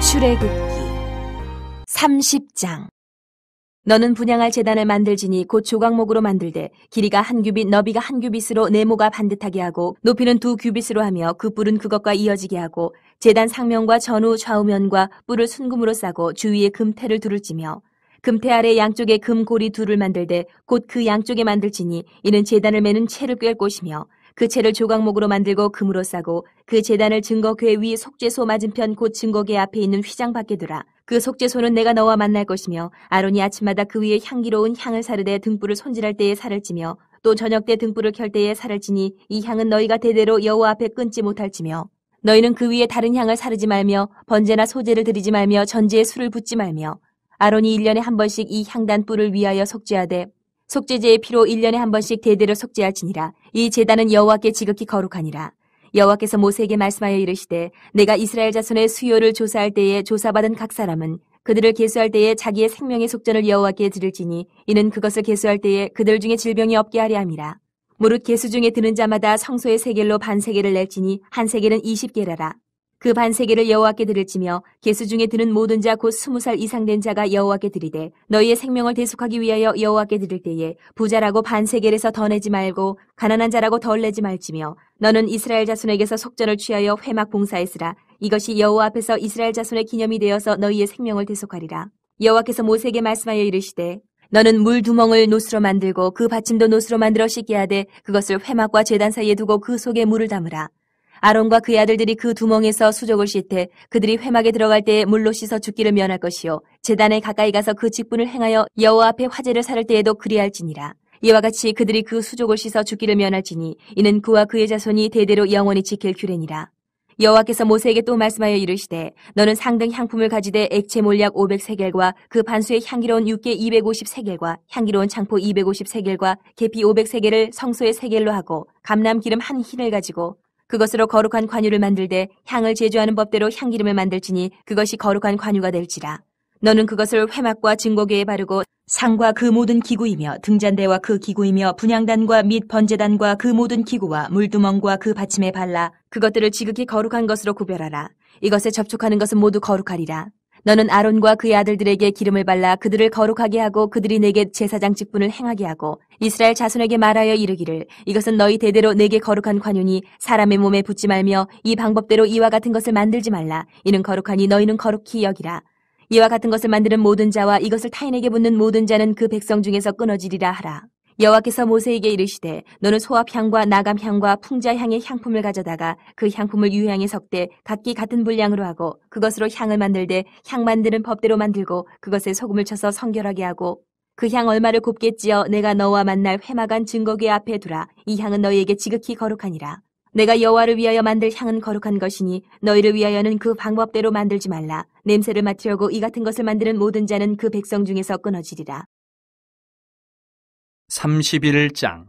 출애굽기 30장. 너는 분향할 제단을 만들지니 곧 조각목으로 만들되 길이가 1규빗 너비가 1규빗으로 네모가 반듯하게 하고 높이는 2규빗으로 하며 그 뿔은 그것과 이어지게 하고 제단 상면과 전후 좌우면과 뿔을 순금으로 싸고 주위에 금태를 두를 찌며 금태 아래 양쪽에 금고리 둘을 만들되 곧 그 양쪽에 만들지니 이는 제단을 매는 채를 꿰을 곳이며 그 채를 조각목으로 만들고 금으로 싸고 그 제단을 증거궤 위 속죄소 맞은편 곧 증거궤 앞에 있는 휘장 밖에 두라. 그 속죄소는 내가 너와 만날 것이며 아론이 아침마다 그 위에 향기로운 향을 사르되 등불을 손질할 때에 살을 찌며 또 저녁 때 등불을 켤 때에 살을 찌니 이 향은 너희가 대대로 여호와 앞에 끊지 못할지며 너희는 그 위에 다른 향을 사르지 말며 번제나 소제를 드리지 말며 전제에 술을 붓지 말며 아론이 1년에 한 번씩 이 향단 뿔을 위하여 속죄하되 속죄제의 피로 1년에 한 번씩 대대로 속죄할지니라. 이 제단은 여호와께 지극히 거룩하니라. 여호와께서 모세에게 말씀하여 이르시되 내가 이스라엘 자손의 수요를 조사할 때에 조사받은 각 사람은 그들을 계수할 때에 자기의 생명의 속전을 여호와께 드릴지니 이는 그것을 계수할 때에 그들 중에 질병이 없게 하려 함이라. 무릇 계수 중에 드는 자마다 성소의 세겔로 반세겔을 낼지니 한 세겔은 20게라라. 그 반세겔을 여호와께 드릴지며 계수 중에 드는 모든 자 곧 20살 이상 된 자가 여호와께 드리되 너희의 생명을 대속하기 위하여 여호와께 드릴 때에 부자라고 반세겔에서 더 내지 말고 가난한 자라고 덜 내지 말지며 너는 이스라엘 자손에게서 속전을 취하여 회막 봉사했으라. 이것이 여호와 앞에서 이스라엘 자손의 기념이 되어서 너희의 생명을 대속하리라. 여호와께서 모세에게 말씀하여 이르시되 너는 물두멍을 노스로 만들고 그 받침도 노스로 만들어 씻게 하되 그것을 회막과 제단 사이에 두고 그 속에 물을 담으라. 아론과 그의 아들들이 그 두멍에서 수족을 씻되 그들이 회막에 들어갈 때에 물로 씻어 죽기를 면할 것이요 제단에 가까이 가서 그 직분을 행하여 여호와 앞에 화제를 사를 때에도 그리할지니라. 이와 같이 그들이 그 수족을 씻어 죽기를 면할지니 이는 그와 그의 자손이 대대로 영원히 지킬 규례니라. 여호와께서 모세에게 또 말씀하여 이르시되 너는 상등 향품을 가지되 액체 몰약 500세겔과 그 반수의 향기로운 육개 250세겔과 향기로운 창포 250세겔과 계피 500세겔을 성소의 세겔로 하고 감람 기름 한 흰을 가지고 그것으로 거룩한 관유를 만들되 향을 제조하는 법대로 향기름을 만들지니 그것이 거룩한 관유가 될지라. 너는 그것을 회막과 증거궤에 바르고 상과 그 모든 기구이며 등잔대와 그 기구이며 분향단과 및 번제단과 그 모든 기구와 물두멍과 그 받침에 발라 그것들을 지극히 거룩한 것으로 구별하라. 이것에 접촉하는 것은 모두 거룩하리라. 너는 아론과 그의 아들들에게 기름을 발라 그들을 거룩하게 하고 그들이 내게 제사장 직분을 행하게 하고 이스라엘 자손에게 말하여 이르기를 이것은 너희 대대로 내게 거룩한 관유니 사람의 몸에 붓지 말며 이 방법대로 이와 같은 것을 만들지 말라. 이는 거룩하니 너희는 거룩히 여기라. 이와 같은 것을 만드는 모든 자와 이것을 타인에게 붓는 모든 자는 그 백성 중에서 끊어지리라 하라. 여호와께서 모세에게 이르시되 너는 소합향과 나감향과 풍자향의 향품을 가져다가 그 향품을 유향에 섞되 각기 같은 분량으로 하고 그것으로 향을 만들되 향 만드는 법대로 만들고 그것에 소금을 쳐서 성결하게 하고 그 향 얼마를 곱게 찌어 내가 너와 만날 회막안 증거궤 앞에 두라. 이 향은 너희에게 지극히 거룩하니라. 내가 여호와를 위하여 만들 향은 거룩한 것이니 너희를 위하여는 그 방법대로 만들지 말라. 냄새를 맡으려고 이 같은 것을 만드는 모든 자는 그 백성 중에서 끊어지리라. 31장.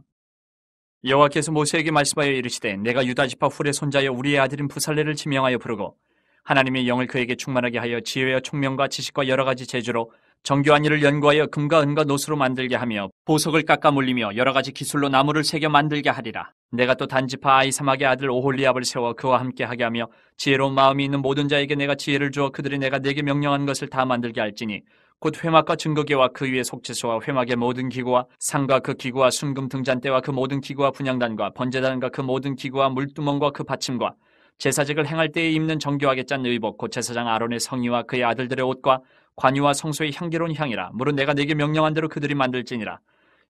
여호와께서 모세에게 말씀하여 이르시되 내가 유다 지파 훌의 손자여 우리의 아들인 부살레를 지명하여 부르고 하나님의 영을 그에게 충만하게 하여 지혜와 총명과 지식과 여러 가지 재주로 정교한 일을 연구하여 금과 은과 노수로 만들게 하며 보석을 깎아 물리며 여러 가지 기술로 나무를 새겨 만들게 하리라. 내가 또 단지파 아히사막의 아들 오홀리압을 세워 그와 함께 하게 하며 지혜로운 마음이 있는 모든 자에게 내가 지혜를 주어 그들이 내가 내게 명령한 것을 다 만들게 할지니 곧 회막과 증거계와 그 위에 속죄소와 회막의 모든 기구와 상과 그 기구와 순금 등잔대와 그 모든 기구와 분향단과 번제단과 그 모든 기구와 물두멍과 그 받침과 제사직을 행할 때에 입는 정교하게 짠 의복 곧 제사장 아론의 성의와 그의 아들들의 옷과 관유와 성소의 향기로운 향이라. 무릇 내가 내게 명령한 대로 그들이 만들지니라.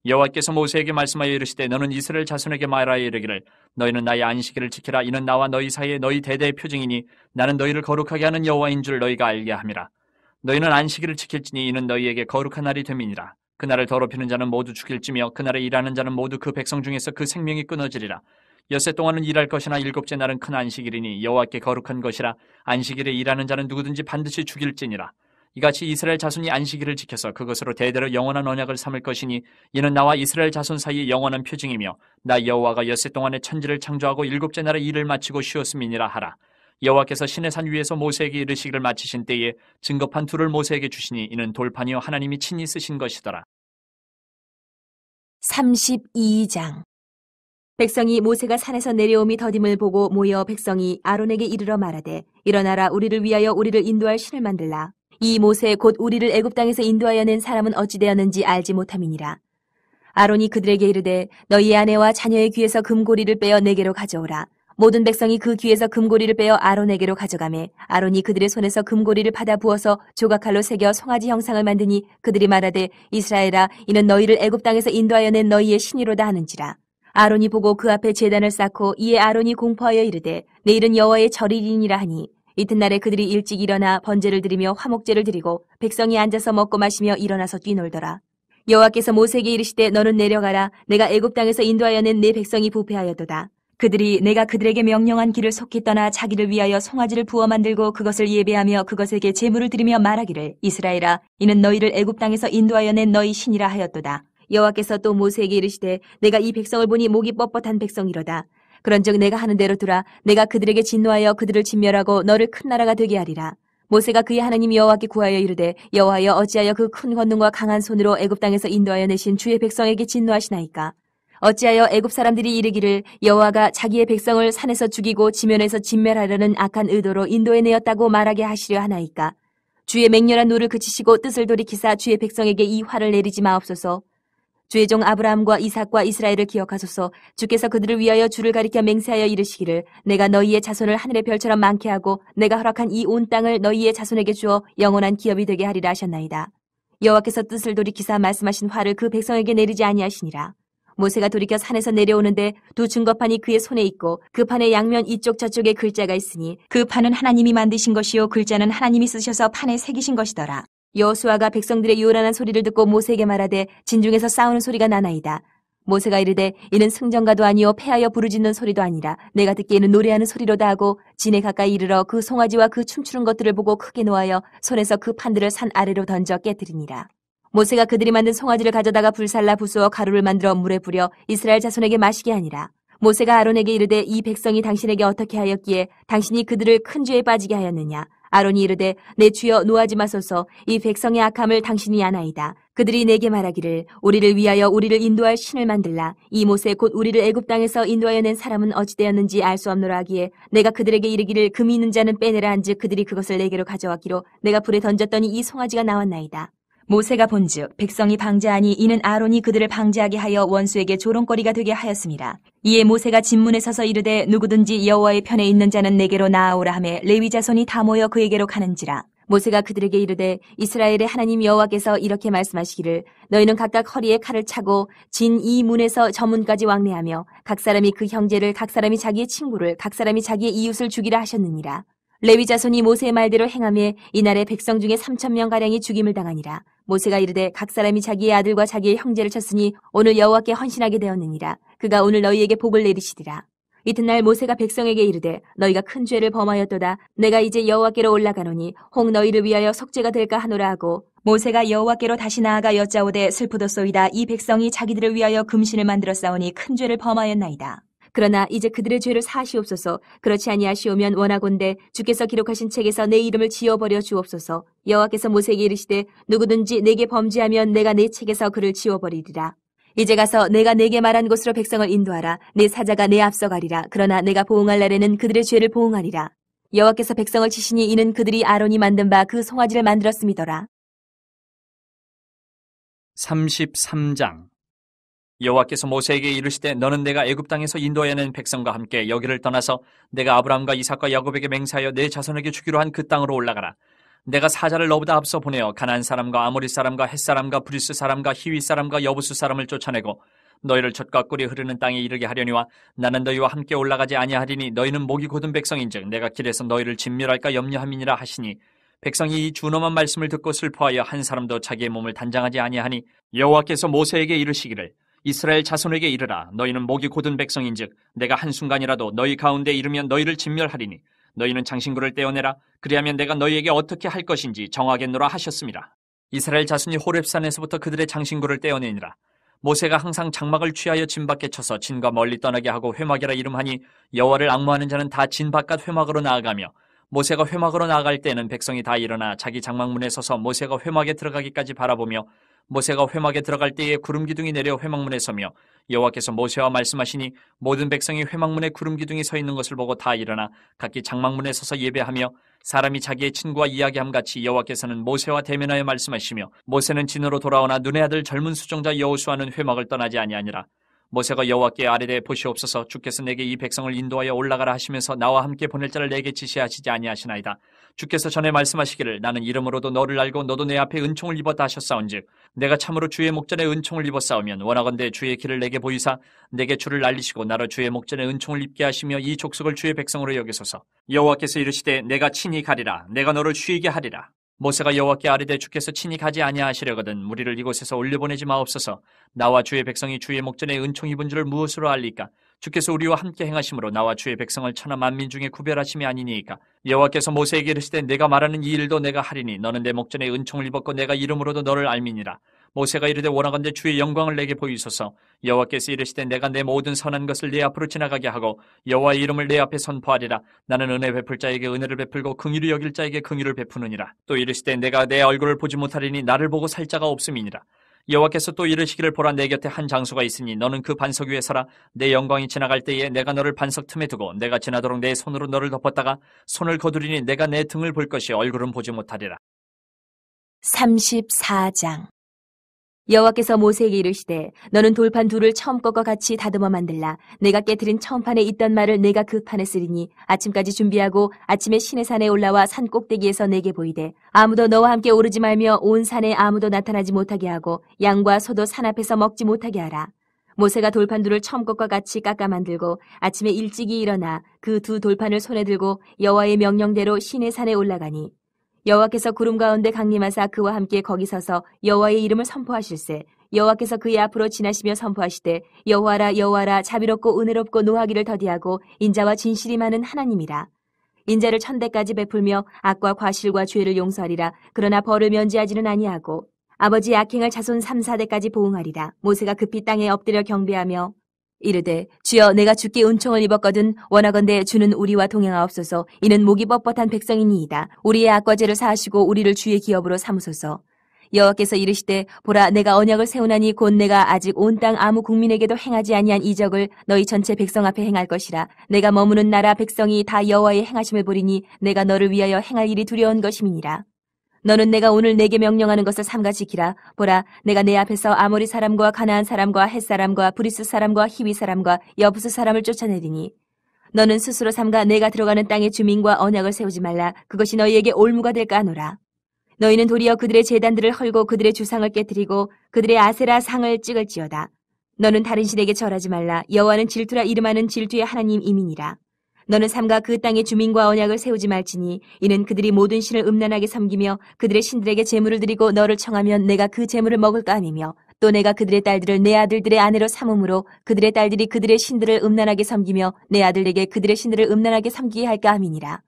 여호와께서 모세에게 말씀하여 이르시되 너는 이스라엘 자손에게 말하여 이르기를 너희는 나의 안식일을 지키라. 이는 나와 너희 사이에 너희 대대의 표징이니 나는 너희를 거룩하게 하는 여호와인 줄 너희가 알게 함이라. 너희는 안식일을 지킬지니 이는 너희에게 거룩한 날이 됨이니라. 그날을 더럽히는 자는 모두 죽일지며 그날에 일하는 자는 모두 그 백성 중에서 그 생명이 끊어지리라. 엿새 동안은 일할 것이나 일곱째 날은 큰 안식일이니 여호와께 거룩한 것이라. 안식일에 일하는 자는 누구든지 반드시 죽일지니라. 이같이 이스라엘 자손이 안식일을 지켜서 그것으로 대대로 영원한 언약을 삼을 것이니 이는 나와 이스라엘 자손 사이의 영원한 표징이며 나 여호와가 엿새 동안에 천지를 창조하고 일곱째 날에 일을 마치고 쉬었음이니라 하라. 여호와께서 시내산 위에서 모세에게 이르시기를 마치신 때에 증거판 둘을 모세에게 주시니 이는 돌판이요 하나님이 친히 쓰신 것이더라. 32장. 백성이 모세가 산에서 내려옴이 더딤을 보고 모여 백성이 아론에게 이르러 말하되 일어나라 우리를 위하여 우리를 인도할 신을 만들라. 이 모세 곧 우리를 애굽 땅에서 인도하여 낸 사람은 어찌 되었는지 알지 못함이니라. 아론이 그들에게 이르되 너희의 아내와 자녀의 귀에서 금고리를 빼어 내게로 가져오라. 모든 백성이 그 귀에서 금고리를 빼어 아론에게로 가져가매 아론이 그들의 손에서 금고리를 받아 부어서 조각칼로 새겨 송아지 형상을 만드니 그들이 말하되 이스라엘아 이는 너희를 애굽 땅에서 인도하여 낸 너희의 신이로다 하는지라. 아론이 보고 그 앞에 제단을 쌓고 이에 아론이 공포하여 이르되 내일은 여호와의 절일이니라 하니 이튿날에 그들이 일찍 일어나 번제를 드리며 화목제를 드리고 백성이 앉아서 먹고 마시며 일어나서 뛰놀더라. 여호와께서 모세에게 이르시되 너는 내려가라. 내가 애굽 땅에서 인도하여 낸 내 백성이 부패하였도다. 그들이 내가 그들에게 명령한 길을 속히 떠나 자기를 위하여 송아지를 부어 만들고 그것을 예배하며 그것에게 제물을 드리며 말하기를 이스라엘아 이는 너희를 애굽 땅에서 인도하여 낸 너희 신이라 하였도다. 여호와께서 또 모세에게 이르시되 내가 이 백성을 보니 목이 뻣뻣한 백성이로다. 그런즉 내가 하는 대로 두라. 내가 그들에게 진노하여 그들을 진멸하고 너를 큰 나라가 되게 하리라. 모세가 그의 하나님 여호와께 구하여 이르되 여호와여 어찌하여 그 큰 권능과 강한 손으로 애굽 땅에서 인도하여 내신 주의 백성에게 진노하시나이까. 어찌하여 애굽 사람들이 이르기를 여호와가 자기의 백성을 산에서 죽이고 지면에서 진멸하려는 악한 의도로 인도해내었다고 말하게 하시려 하나이까. 주의 맹렬한 노를 그치시고 뜻을 돌이키사 주의 백성에게 이 화를 내리지 마옵소서. 주의 종 아브라함과 이삭과 이스라엘을 기억하소서. 주께서 그들을 위하여 주를 가리켜 맹세하여 이르시기를 내가 너희의 자손을 하늘의 별처럼 많게 하고 내가 허락한 이 온 땅을 너희의 자손에게 주어 영원한 기업이 되게 하리라 하셨나이다. 여호와께서 뜻을 돌이키사 말씀하신 화를 그 백성에게 내리지 아니하시니라. 모세가 돌이켜 산에서 내려오는데 두 증거판이 그의 손에 있고 그 판의 양면 이쪽 저쪽에 글자가 있으니 그 판은 하나님이 만드신 것이요 글자는 하나님이 쓰셔서 판에 새기신 것이더라. 여호수아가 백성들의 요란한 소리를 듣고 모세에게 말하되 진중에서 싸우는 소리가 나나이다. 모세가 이르되 이는 승전가도 아니요 패하여 부르짖는 소리도 아니라 내가 듣기에는 노래하는 소리로다 하고 진에 가까이 이르러 그 송아지와 그 춤추는 것들을 보고 크게 노하여 손에서 그 판들을 산 아래로 던져 깨뜨리니라. 모세가 그들이 만든 송아지를 가져다가 불살라 부수어 가루를 만들어 물에 뿌려 이스라엘 자손에게 마시게 하니라. 모세가 아론에게 이르되 이 백성이 당신에게 어떻게 하였기에 당신이 그들을 큰 죄에 빠지게 하였느냐. 아론이 이르되 내 주여 노하지 마소서. 이 백성의 악함을 당신이 아나이다. 그들이 내게 말하기를 우리를 위하여 우리를 인도할 신을 만들라. 이 모세 곧 우리를 애굽 땅에서 인도하여 낸 사람은 어찌 되었는지 알 수 없노라 하기에 내가 그들에게 이르기를 금이 있는 자는 빼내라 한즉 그들이 그것을 내게로 가져왔기로 내가 불에 던졌더니 이 송아지가 나왔나이다. 모세가 본즉 백성이 방자하니 이는 아론이 그들을 방자하게 하여 원수에게 조롱거리가 되게 하였습니다. 이에 모세가 진문에 서서 이르되 누구든지 여호와의 편에 있는 자는 내게로 나아오라 하매 레위 자손이 다 모여 그에게로 가는지라. 모세가 그들에게 이르되 이스라엘의 하나님 여호와께서 이렇게 말씀하시기를 너희는 각각 허리에 칼을 차고 진 이 문에서 저 문까지 왕래하며 각 사람이 그 형제를 각 사람이 자기의 친구를 각 사람이 자기의 이웃을 죽이라 하셨느니라. 레위 자손이 모세의 말대로 행하며 이날에 백성 중에 3,000명가량이 죽임을 당하니라. 모세가 이르되 각 사람이 자기의 아들과 자기의 형제를 쳤으니 오늘 여호와께 헌신하게 되었느니라. 그가 오늘 너희에게 복을 내리시리라. 이튿날 모세가 백성에게 이르되 너희가 큰 죄를 범하였도다. 내가 이제 여호와께로 올라가노니 혹 너희를 위하여 속죄가 될까 하노라 하고 모세가 여호와께로 다시 나아가 여짜오되 슬프도소이다. 이 백성이 자기들을 위하여 금신을 만들어 싸우니 큰 죄를 범하였나이다. 그러나 이제 그들의 죄를 사하시옵소서. 그렇지 아니하시오면 원하건대 주께서 기록하신 책에서 내 이름을 지워버려 주옵소서. 여호와께서 모세에게 이르시되 누구든지 내게 범죄하면 내가 내 책에서 그를 지워버리리라. 이제 가서 내가 내게 말한 곳으로 백성을 인도하라. 내 사자가 내 앞서 가리라. 그러나 내가 보응할 날에는 그들의 죄를 보응하리라. 여호와께서 백성을 치시니 이는 그들이 아론이 만든 바 그 송아지를 만들었음이더라. 33장. 여호와께서 모세에게 이르시되 너는 내가 애굽 땅에서 인도하여 낸 백성과 함께 여기를 떠나서 내가 아브라함과 이삭과 야곱에게 맹세하여 내 자손에게 주기로 한 그 땅으로 올라가라. 내가 사자를 너보다 앞서 보내어 가나안 사람과 아모리 사람과 헷 사람과 브리스 사람과 히위 사람과 여부수 사람을 쫓아내고 너희를 젖과 꿀이 흐르는 땅에 이르게 하려니와 나는 너희와 함께 올라가지 아니하리니 너희는 목이 곧은 백성인즉 내가 길에서 너희를 진멸할까 염려함이니라 하시니 백성이 이 준엄한 말씀을 듣고 슬퍼하여 한 사람도 자기의 몸을 단장하지 아니하니 여호와께서 모세에게 이르시기를 이스라엘 자손에게 이르라. 너희는 목이 곧은 백성인즉 내가 한순간이라도 너희 가운데 이르면 너희를 진멸하리니 너희는 장신구를 떼어내라. 그리하면 내가 너희에게 어떻게 할 것인지 정하겠노라 하셨습니다. 이스라엘 자손이 호렙산에서부터 그들의 장신구를 떼어내니라. 모세가 항상 장막을 취하여 진 밖에 쳐서 진과 멀리 떠나게 하고 회막이라 이름하니 여호와를 앙모하는 자는 다 진 바깥 회막으로 나아가며 모세가 회막으로 나아갈 때는 백성이 다 일어나 자기 장막문에 서서 모세가 회막에 들어가기까지 바라보며 모세가 회막에 들어갈 때에 구름 기둥이 내려 회막문에 서며 여호와께서 모세와 말씀하시니 모든 백성이 회막문에 구름 기둥이 서 있는 것을 보고 다 일어나 각기 장막문에 서서 예배하며 사람이 자기의 친구와 이야기함 같이 여호와께서는 모세와 대면하여 말씀하시며 모세는 진으로 돌아오나 눈의 아들 젊은 수종자 여호수아는 회막을 떠나지 아니하니라. 모세가 여호와께 아뢰되 보시옵소서 주께서 내게 이 백성을 인도하여 올라가라 하시면서 나와 함께 보낼 자를 내게 지시하시지 아니하시나이다. 주께서 전에 말씀하시기를 나는 이름으로도 너를 알고 너도 내 앞에 은총을 입었다 하셨사온즉 내가 참으로 주의 목전에 은총을 입었사오면 원하건대 주의 길을 내게 보이사 내게 주를 알리시고 나로 주의 목전에 은총을 입게 하시며 이 족속을 주의 백성으로 여기소서. 여호와께서 이르시되 내가 친히 가리라. 내가 너를 쉬게 하리라. 모세가 여호와께 아뢰되 주께서 친히 가지 아니하시려거든 우리를 이곳에서 올려보내지 마옵소서. 나와 주의 백성이 주의 목전에 은총 입은 줄을 무엇으로 알리까? 주께서 우리와 함께 행하심으로 나와 주의 백성을 천하 만민 중에 구별하심이 아니니이까. 여호와께서 모세에게 이르시되 내가 말하는 이 일도 내가 하리니 너는 내 목전에 은총을 입었고 내가 이름으로도 너를 알미니라. 모세가 이르되 원하건대 주의 영광을 내게 보이소서. 여호와께서 이르시되 내가 내 모든 선한 것을 네 앞으로 지나가게 하고 여호와의 이름을 내 앞에 선포하리라. 나는 은혜 베풀 자에게 은혜를 베풀고 긍휼히 여길 자에게 긍휼을 베푸느니라. 또 이르시되 내가 내 얼굴을 보지 못하리니 나를 보고 살 자가 없음이니라. 여호와께서 또 이르시기를 보라 내 곁에 한 장소가 있으니 너는 그 반석 위에 서라. 내 영광이 지나갈 때에 내가 너를 반석 틈에 두고 내가 지나도록 내 손으로 너를 덮었다가 손을 거두리니 내가 내 등을 볼 것이 얼굴은 보지 못하리라. 34장. 여호와께서 모세에게 이르시되 너는 돌판 둘을 처음 것과 같이 다듬어 만들라. 내가 깨트린 처음 판에 있던 말을 내가 그 판에 쓰리니 아침까지 준비하고 아침에 시내산에 올라와 산 꼭대기에서 내게 보이되 아무도 너와 함께 오르지 말며 온 산에 아무도 나타나지 못하게 하고 양과 소도 산 앞에서 먹지 못하게 하라. 모세가 돌판 둘을 처음 것과 같이 깎아 만들고 아침에 일찍이 일어나 그 두 돌판을 손에 들고 여호와의 명령대로 시내산에 올라가니 여호와께서 구름 가운데 강림하사 그와 함께 거기 서서 여호와의 이름을 선포하실세. 여호와께서 그의 앞으로 지나시며 선포하시되 여호와라 여호와라 자비롭고 은혜롭고 노하기를 더디하고 인자와 진실이 많은 하나님이라. 인자를 1000대까지 베풀며 악과 과실과 죄를 용서하리라. 그러나 벌을 면제하지는 아니하고 아버지의 악행을 자손 3, 4대까지 보응하리라. 모세가 급히 땅에 엎드려 경배하며 이르되 주여 내가 주께 은총을 입었거든 원하건대 주는 우리와 동행하옵소서. 이는 목이 뻣뻣한 백성이니이다. 우리의 악과 죄를 사하시고 우리를 주의 기업으로 삼으소서. 여호와께서 이르시되 보라 내가 언약을 세우나니 곧 내가 아직 온 땅 아무 국민에게도 행하지 아니한 이적을 너희 전체 백성 앞에 행할 것이라. 내가 머무는 나라 백성이 다 여호와의 행하심을 보리니 내가 너를 위하여 행할 일이 두려운 것임이니라. 너는 내가 오늘 내게 명령하는 것을 삼가 지키라. 보라 내가 내 앞에서 아모리 사람과 가나안 사람과 헷 사람과 브리스 사람과 히위 사람과 여부스 사람을 쫓아내리니 너는 스스로 삼가 내가 들어가는 땅의 주민과 언약을 세우지 말라. 그것이 너희에게 올무가 될까 하노라. 너희는 도리어 그들의 제단들을 헐고 그들의 주상을 깨뜨리고 그들의 아세라 상을 찍을지어다. 너는 다른 신에게 절하지 말라. 여호와는 질투라 이름하는 질투의 하나님이니라. 너는 삼가 그 땅의 주민과 언약을 세우지 말지니 이는 그들이 모든 신을 음란하게 섬기며 그들의 신들에게 제물을 드리고 너를 청하면 내가 그 제물을 먹을까 하니며 또 내가 그들의 딸들을 내 아들들의 아내로 삼음으로 그들의 딸들이 그들의 신들을 음란하게 섬기며 내 아들에게 그들의 신들을 음란하게 섬기게 할까 함이니라.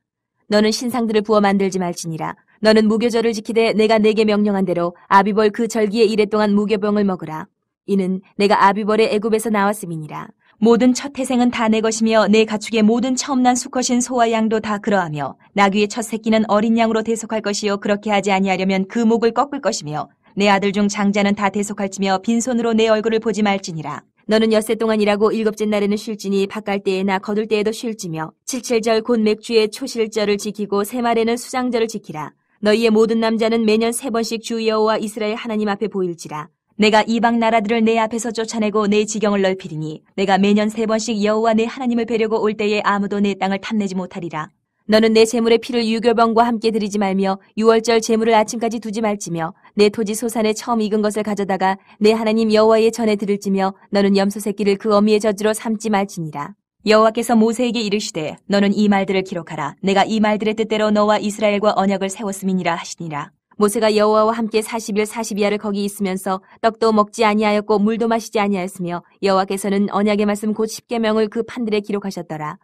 너는 신상들을 부어 만들지 말지니라. 너는 무교절을 지키되 내가 내게 명령한 대로 아비벌 그 절기의 이래 동안 무교병을 먹으라. 이는 내가 아비벌의 애굽에서 나왔음이니라. 모든 첫 태생은 다 내 것이며 내 가축의 모든 처음 난 수컷인 소와 양도 다 그러하며 나귀의 첫 새끼는 어린 양으로 대속할 것이요 그렇게 하지 아니하려면 그 목을 꺾을 것이며 내 아들 중 장자는 다 대속할지며 빈손으로 내 얼굴을 보지 말지니라. 너는 엿새 동안 일하고 일곱째 날에는 쉴지니 밭갈 때에나 거둘 때에도 쉴지며 칠칠절 곧 맥주의 초실절을 지키고 새말에는 수장절을 지키라. 너희의 모든 남자는 매년 3번씩 주 여호와 이스라엘 하나님 앞에 보일지라. 내가 이방 나라들을 내 앞에서 쫓아내고 내 지경을 넓히리니 내가 매년 3번씩 여호와 내 하나님을 뵈려고 올 때에 아무도 내 땅을 탐내지 못하리라. 너는 내 제물의 피를 유교병과 함께 드리지 말며 유월절 제물을 아침까지 두지 말지며 내 토지 소산에 처음 익은 것을 가져다가 내 하나님 여호와의 전에 드릴지며 너는 염소 새끼를 그 어미의 젖으로 삼지 말지니라. 여호와께서 모세에게 이르시되 너는 이 말들을 기록하라. 내가 이 말들의 뜻대로 너와 이스라엘과 언약을 세웠음이니라 하시니라. 모세가 여호와와 함께 40일 42야를 거기 있으면서 떡도 먹지 아니하였고 물도 마시지 아니하였으며 여호와께서는 언약의 말씀 곧 십계명을 그 판들에 기록하셨더라.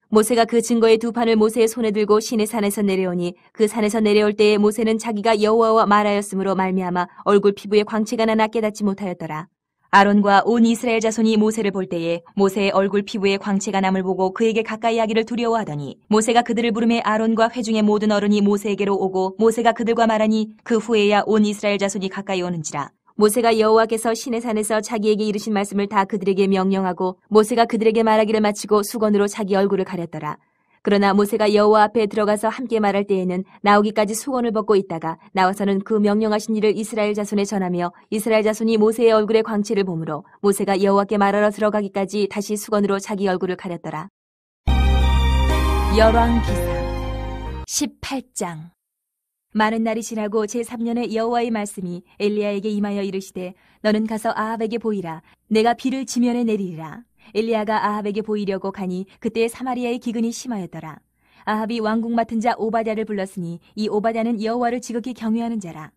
모세가 그 증거의 2판을 모세의 손에 들고 시내 산에서 내려오니 그 산에서 내려올 때에 모세는 자기가 여호와와 말하였으므로 말미암아 얼굴 피부에 광채가 나나 깨닫지 못하였더라. 아론과 온 이스라엘 자손이 모세를 볼 때에 모세의 얼굴 피부에 광채가 남을 보고 그에게 가까이 하기를 두려워하더니 모세가 그들을 부르매 아론과 회중의 모든 어른이 모세에게로 오고 모세가 그들과 말하니 그 후에야 온 이스라엘 자손이 가까이 오는지라. 모세가 여호와께서 시내산에서 자기에게 이르신 말씀을 다 그들에게 명령하고 모세가 그들에게 말하기를 마치고 수건으로 자기 얼굴을 가렸더라. 그러나 모세가 여호와 앞에 들어가서 함께 말할 때에는 나오기까지 수건을 벗고 있다가 나와서는 그 명령하신 일을 이스라엘 자손에 전하며 이스라엘 자손이 모세의 얼굴에 광채를 보므로 모세가 여호와께 말하러 들어가기까지 다시 수건으로 자기 얼굴을 가렸더라. 열왕기상 18장. 많은 날이 지나고 제3년에 여호와의 말씀이 엘리야에게 임하여 이르시되 너는 가서 아합에게 보이라. 내가 비를 지면에 내리리라. 엘리야가 아합에게 보이려고 가니 그때 사마리아의 기근이 심하였더라. 아합이 왕궁 맡은 자 오바댜를 불렀으니 이 오바댜는 여호와를 지극히 경외하는 자라.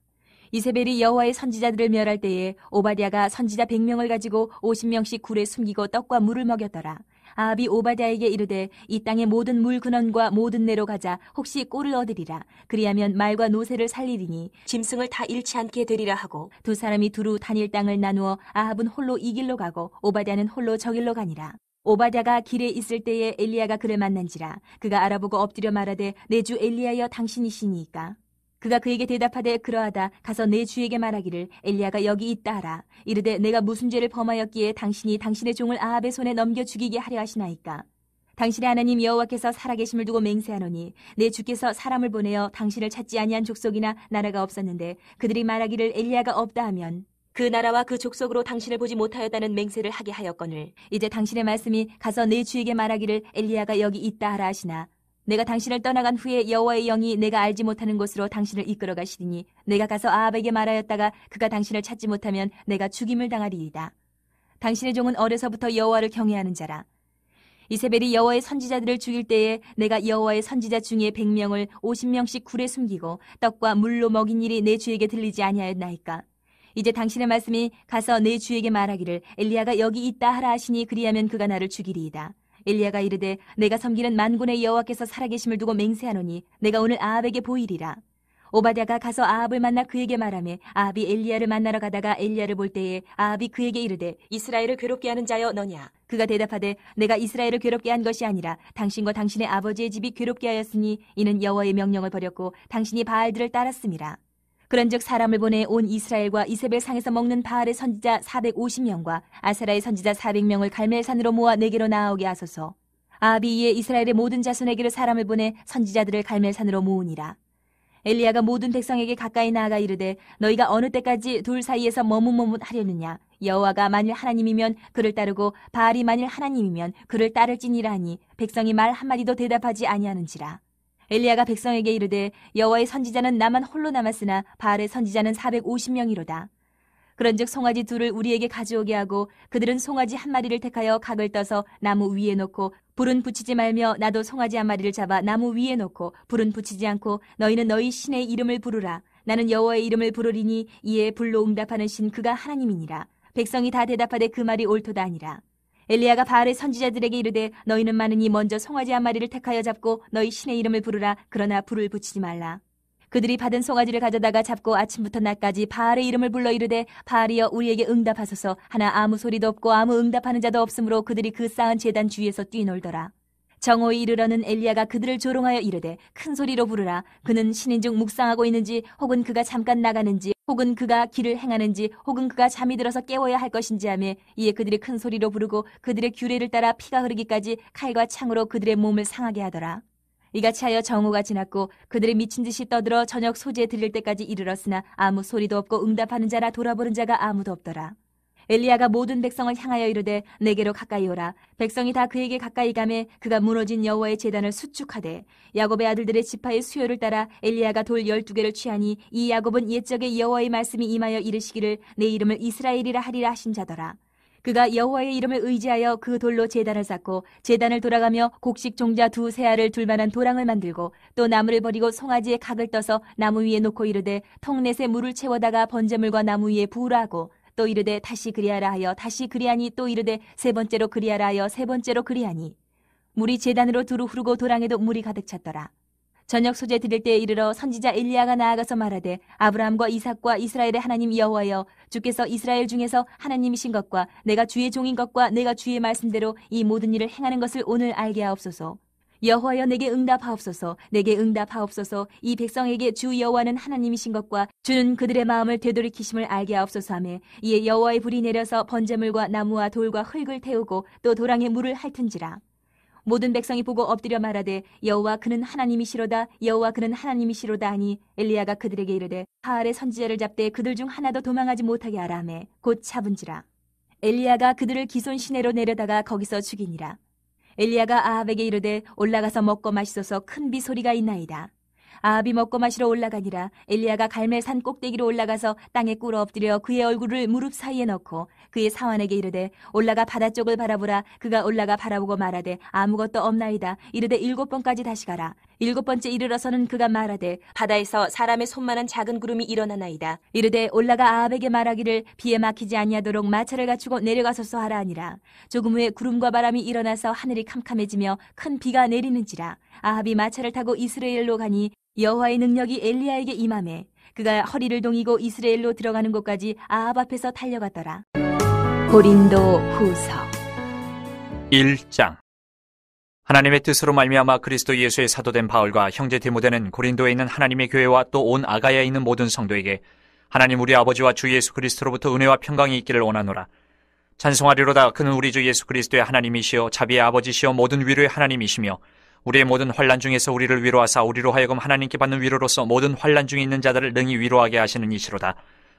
이세벨이 여호와의 선지자들을 멸할 때에 오바댜가 선지자 100명을 가지고 50명씩 굴에 숨기고 떡과 물을 먹였더라. 아합이 오바댜에게 이르되 이 땅의 모든 물 근원과 모든 내로 가자. 혹시 꼴을 얻으리라. 그리하면 말과 노새를 살리리니 짐승을 다 잃지 않게 되리라 하고 두 사람이 두루 다닐 땅을 나누어 아합은 홀로 이 길로 가고 오바댜는 홀로 저 길로 가니라. 오바댜가 길에 있을 때에 엘리야가 그를 만난지라. 그가 알아보고 엎드려 말하되 내 주 엘리야여 당신이시니이까. 그가 그에게 대답하되 그러하다. 가서 내 주에게 말하기를 엘리야가 여기 있다 하라. 이르되 내가 무슨 죄를 범하였기에 당신이 당신의 종을 아합의 손에 넘겨 죽이게 하려 하시나이까. 당신의 하나님 여호와께서 살아계심을 두고 맹세하노니 내 주께서 사람을 보내어 당신을 찾지 아니한 족속이나 나라가 없었는데 그들이 말하기를 엘리야가 없다 하면 그 나라와 그 족속으로 당신을 보지 못하였다는 맹세를 하게 하였거늘 이제 당신의 말씀이 가서 내 주에게 말하기를 엘리야가 여기 있다 하라 하시나 내가 당신을 떠나간 후에 여호와의 영이 내가 알지 못하는 곳으로 당신을 이끌어 가시리니 내가 가서 아합에게 말하였다가 그가 당신을 찾지 못하면 내가 죽임을 당하리이다. 당신의 종은 어려서부터 여호와를 경외하는 자라. 이세벨이 여호와의 선지자들을 죽일 때에 내가 여호와의 선지자 중에 100명을 50명씩 굴에 숨기고 떡과 물로 먹인 일이 내 주에게 들리지 아니하였나이까. 이제 당신의 말씀이 가서 내 주에게 말하기를 엘리야가 여기 있다 하라 하시니 그리하면 그가 나를 죽이리이다. 엘리야가 이르되 내가 섬기는 만군의 여호와께서 살아계심을 두고 맹세하노니 내가 오늘 아합에게 보이리라. 오바댜가 가서 아합을 만나 그에게 말하매 아합이 엘리야를 만나러 가다가 엘리야를 볼 때에 아합이 그에게 이르되 이스라엘을 괴롭게 하는 자여 너냐. 그가 대답하되 내가 이스라엘을 괴롭게 한 것이 아니라 당신과 당신의 아버지의 집이 괴롭게 하였으니 이는 여호와의 명령을 버렸고 당신이 바알들을 따랐음이라. 그런즉 사람을 보내 온 이스라엘과 이세벨 상에서 먹는 바알의 선지자 450명과 아세라의 선지자 400명을 갈멜산으로 모아 내게로 나아오게 하소서. 아합이 이에 이스라엘의 모든 자손에게로 사람을 보내 선지자들을 갈멜산으로 모으니라. 엘리야가 모든 백성에게 가까이 나아가 이르되 너희가 어느 때까지 둘 사이에서 머뭇머뭇하려느냐. 여호와가 만일 하나님이면 그를 따르고 바알이 만일 하나님이면 그를 따를지니라 하니 백성이 말 한마디도 대답하지 아니하는지라. 엘리야가 백성에게 이르되 여호와의 선지자는 나만 홀로 남았으나 바알의 선지자는 450명이로다. 그런즉 송아지 둘을 우리에게 가져오게 하고 그들은 송아지 한 마리를 택하여 각을 떠서 나무 위에 놓고 불은 붙이지 말며 나도 송아지 한 마리를 잡아 나무 위에 놓고 불은 붙이지 않고 너희는 너희 신의 이름을 부르라. 나는 여호와의 이름을 부르리니 이에 불로 응답하는 신 그가 하나님이니라. 백성이 다 대답하되 그 말이 옳도다 하니라. 엘리야가 바알의 선지자들에게 이르되 너희는 많으니 먼저 송아지 한 마리를 택하여 잡고 너희 신의 이름을 부르라. 그러나 불을 붙이지 말라. 그들이 받은 송아지를 가져다가 잡고 아침부터 낮까지 바알의 이름을 불러 이르되 바알이여 우리에게 응답하소서 하나 아무 소리도 없고 아무 응답하는 자도 없으므로 그들이 그 쌓은 제단 주위에서 뛰놀더라. 정오에 이르러는 엘리야가 그들을 조롱하여 이르되 큰 소리로 부르라. 그는 신인 중 묵상하고 있는지 혹은 그가 잠깐 나가는지 혹은 그가 길을 행하는지 혹은 그가 잠이 들어서 깨워야 할 것인지 하며 이에 그들이 큰 소리로 부르고 그들의 규례를 따라 피가 흐르기까지 칼과 창으로 그들의 몸을 상하게 하더라. 이같이 하여 정오가 지났고 그들이 미친 듯이 떠들어 저녁 소재에 들릴 때까지 이르렀으나 아무 소리도 없고 응답하는 자나 돌아보는 자가 아무도 없더라. 엘리야가 모든 백성을 향하여 이르되 내게로 가까이 오라. 백성이 다 그에게 가까이 가매 그가 무너진 여호와의 제단을 수축하되 야곱의 아들들의 지파의 수요를 따라 엘리야가 돌 12개를 취하니 이 야곱은 옛적에 여호와의 말씀이 임하여 이르시기를 내 이름을 이스라엘이라 하리라 하신 자더라. 그가 여호와의 이름을 의지하여 그 돌로 제단을 쌓고 제단을 돌아가며 곡식 종자 2 알을 둘 만한 도랑을 만들고 또 나무를 버리고 송아지에 각을 떠서 나무 위에 놓고 이르되 통넷에 물을 채워다가 번제물과 나무 위에 부으라 하고 또 이르되 다시 그리하라 하여 다시 그리하니 또 이르되 3번째로 그리하라 하여 3번째로 그리하니 물이 제단으로 두루 흐르고 도랑에도 물이 가득 찼더라. 저녁 소재 드릴 때에 이르러 선지자 엘리야가 나아가서 말하되 아브라함과 이삭과 이스라엘의 하나님 여호와여 주께서 이스라엘 중에서 하나님이신 것과 내가 주의 종인 것과 내가 주의 말씀대로 이 모든 일을 행하는 것을 오늘 알게 하옵소서. 여호와여 내게 응답하옵소서. 내게 응답하옵소서. 이 백성에게 주 여호와는 하나님이신 것과 주는 그들의 마음을 되돌이키심을 알게 하옵소서 하며 이에 여호와의 불이 내려서 번제물과 나무와 돌과 흙을 태우고 또 도랑에 물을 핥은지라. 모든 백성이 보고 엎드려 말하되 여호와 그는 하나님이시로다. 여호와 그는 하나님이시로다 하니 엘리야가 그들에게 이르되 바알의 선지자를 잡되 그들 중 하나도 도망하지 못하게 하라 하며 곧 잡은지라. 엘리야가 그들을 기손 시내로 내려다가 거기서 죽이니라. 엘리야가 아합에게 이르되 올라가서 먹고 마시소서. 큰 비 소리가 있나이다. 아합이 먹고 마시러 올라가니라. 엘리야가 갈멜산 꼭대기로 올라가서 땅에 꿇어 엎드려 그의 얼굴을 무릎 사이에 넣고 그의 사환에게 이르되 올라가 바다 쪽을 바라보라. 그가 올라가 바라보고 말하되 아무것도 없나이다. 이르되 7번까지 다시 가라. 7번째 이르러서는 그가 말하되 바다에서 사람의 손만한 작은 구름이 일어나나이다. 이르되 올라가 아합에게 말하기를 비에 막히지 아니하도록 마차를 갖추고 내려가소서 하라 하니라. 조금 후에 구름과 바람이 일어나서 하늘이 캄캄해지며 큰 비가 내리는지라. 아합이 마차를 타고 이스라엘로 가니 여호와의 능력이 엘리야에게 임하매 그가 허리를 동이고 이스라엘로 들어가는 곳까지 아합 앞에서 달려갔더라. 고린도 후서 1장. 하나님의 뜻으로 말미암아 그리스도 예수의 사도된 바울과 형제 디모데는 고린도에 있는 하나님의 교회와 또 온 아가야에 있는 모든 성도에게 하나님 우리 아버지와 주 예수 그리스도로부터 은혜와 평강이 있기를 원하노라. 찬송하리로다. 그는 우리 주 예수 그리스도의 하나님이시요 자비의 아버지시요 모든 위로의 하나님이시며 우리의 모든 환난 중에서 우리를 위로하사 우리로 하여금 하나님께 받는 위로로서 모든 환난 중에 있는 자들을 능히 위로하게 하시는 이시로다.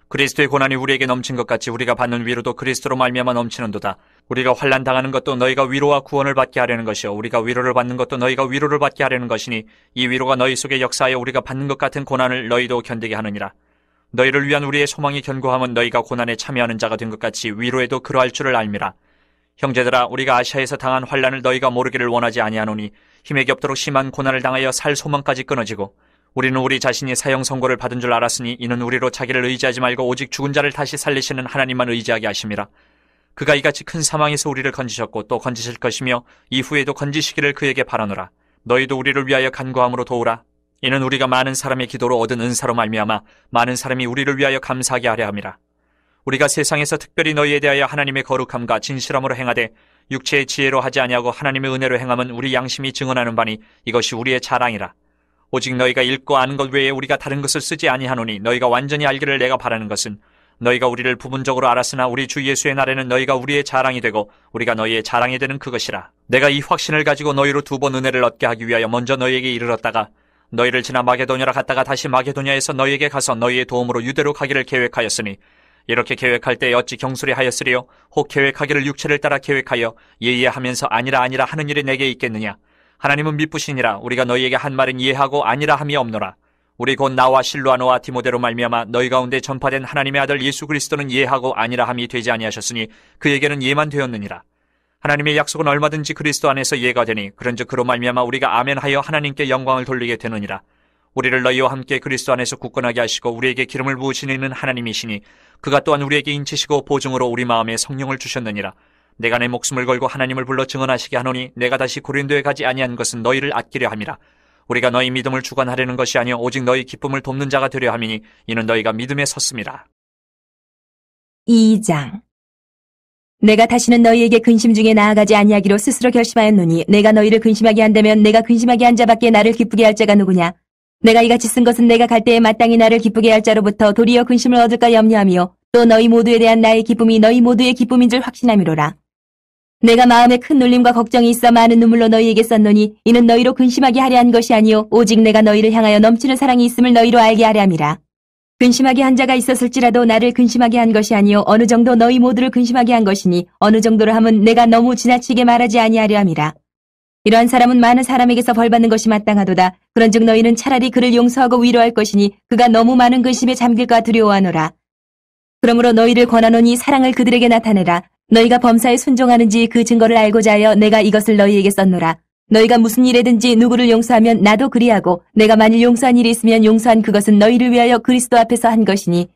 그리스도의 고난이 우리에게 넘친 것 같이 우리가 받는 위로도 그리스도로 말미암아 넘치는도다. 우리가 환난 당하는 것도 너희가 위로와 구원을 받게 하려는 것이요 우리가 위로를 받는 것도 너희가 위로를 받게 하려는 것이니 이 위로가 너희 속에 역사하여 우리가 받는 것 같은 고난을 너희도 견디게 하느니라. 너희를 위한 우리의 소망이 견고함은 너희가 고난에 참여하는 자가 된 것 같이 위로에도 그러할 줄을 알미라. 형제들아 우리가 아시아에서 당한 환난을 너희가 모르기를 원하지 아니하노니 힘에 겹도록 심한 고난을 당하여 살 소망까지 끊어지고 우리는 우리 자신이 사형 선고를 받은 줄 알았으니 이는 우리로 자기를 의지하지 말고 오직 죽은 자를 다시 살리시는 하나님만 의지하게 하심이라. 그가 이같이 큰 사망에서 우리를 건지셨고 또 건지실 것이며 이후에도 건지시기를 그에게 바라노라. 너희도 우리를 위하여 간구함으로 도우라. 이는 우리가 많은 사람의 기도로 얻은 은사로 말미암아 많은 사람이 우리를 위하여 감사하게 하려 함이라. 우리가 세상에서 특별히 너희에 대하여 하나님의 거룩함과 진실함으로 행하되 육체의 지혜로 하지 아니하고 하나님의 은혜로 행함은 우리 양심이 증언하는 바니 이것이 우리의 자랑이라. 오직 너희가 읽고 아는 것 외에 우리가 다른 것을 쓰지 아니하노니 너희가 완전히 알기를 내가 바라는 것은 너희가 우리를 부분적으로 알았으나 우리 주 예수의 날에는 너희가 우리의 자랑이 되고 우리가 너희의 자랑이 되는 그것이라. 내가 이 확신을 가지고 너희로 2번 은혜를 얻게 하기 위하여 먼저 너희에게 이르렀다가 너희를 지나 마게도냐로 갔다가 다시 마게도냐에서 너희에게 가서 너희의 도움으로 유대로 가기를 계획하였으니 이렇게 계획할 때 어찌 경솔히 하였으리요? 혹 계획하기를 육체를 따라 계획하여 예하면서 아니라 하는 일이 내게 있겠느냐? 하나님은 미쁘시니라. 우리가 너희에게 한 말은 이해하고 아니라 함이 없노라. 우리 곧 나와 실로아노와 디모데로 말미암아 너희 가운데 전파된 하나님의 아들 예수 그리스도는 이해하고 아니라 함이 되지 아니하셨으니 그에게는 예만 되었느니라. 하나님의 약속은 얼마든지 그리스도 안에서 이해가 되니 그런즉 그로 말미암아 우리가 아멘하여 하나님께 영광을 돌리게 되느니라. 우리를 너희와 함께 그리스도 안에서 굳건하게 하시고 우리에게 기름을 부으시는 하나님이시니 그가 또한 우리에게 인치시고 보증으로 우리 마음에 성령을 주셨느니라. 내가 내 목숨을 걸고 하나님을 불러 증언하시게 하노니 내가 다시 고린도에 가지 아니한 것은 너희를 아끼려 함이라. 우리가 너희 믿음을 주관하려는 것이 아니요 오직 너희 기쁨을 돕는 자가 되려 함이니 이는 너희가 믿음에 섰음이라. 2장. 내가 다시는 너희에게 근심 중에 나아가지 아니하기로 스스로 결심하였노니 내가 너희를 근심하게 한다면 내가 근심하게 한 자밖에 나를 기쁘게 할 자가 누구냐? 내가 이같이 쓴 것은 내가 갈 때에 마땅히 나를 기쁘게 할 자로부터 도리어 근심을 얻을까 염려하며 또 너희 모두에 대한 나의 기쁨이 너희 모두의 기쁨인 줄 확신함이로라. 내가 마음에 큰 놀림과 걱정이 있어 많은 눈물로 너희에게 썼노니 이는 너희로 근심하게 하려 한 것이 아니요 오직 내가 너희를 향하여 넘치는 사랑이 있음을 너희로 알게 하려 함이라. 근심하게 한 자가 있었을지라도 나를 근심하게 한 것이 아니요 어느 정도 너희 모두를 근심하게 한 것이니 어느 정도로 함은 내가 너무 지나치게 말하지 아니하려 함이라. 이러한 사람은 많은 사람에게서 벌받는 것이 마땅하도다. 그런즉 너희는 차라리 그를 용서하고 위로할 것이니 그가 너무 많은 근심에 잠길까 두려워하노라. 그러므로 너희를 권하노니 사랑을 그들에게 나타내라. 너희가 범사에 순종하는지 그 증거를 알고자 하여 내가 이것을 너희에게 썼노라. 너희가 무슨 일에든지 누구를 용서하면 나도 그리하고 내가 만일 용서한 일이 있으면 용서한 그것은 너희를 위하여 그리스도 앞에서 한 것이니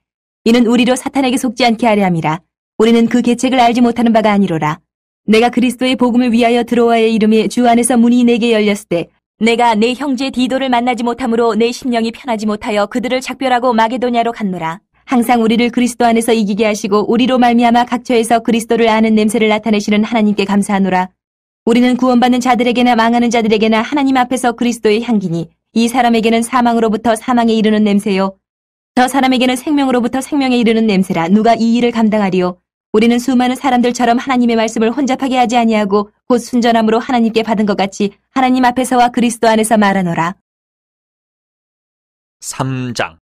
이는 우리로 사탄에게 속지 않게 하려 함이라. 우리는 그 계책을 알지 못하는 바가 아니로라. 내가 그리스도의 복음을 위하여 드로아의 이름에 주 안에서 문이 내게 열렸을 때 내가 내 형제 디도를 만나지 못함으로 내 심령이 편하지 못하여 그들을 작별하고 마게도냐로 갔노라. 항상 우리를 그리스도 안에서 이기게 하시고 우리로 말미암아 각처에서 그리스도를 아는 냄새를 나타내시는 하나님께 감사하노라. 우리는 구원받는 자들에게나 망하는 자들에게나 하나님 앞에서 그리스도의 향기니 이 사람에게는 사망으로부터 사망에 이르는 냄새요 저 사람에게는 생명으로부터 생명에 이르는 냄새라. 누가 이 일을 감당하리요? 우리는 수많은 사람들처럼 하나님의 말씀을 혼잡하게 하지 아니하고 곧 순전함으로 하나님께 받은 것 같이 하나님 앞에서와 그리스도 안에서 말하노라. 3장.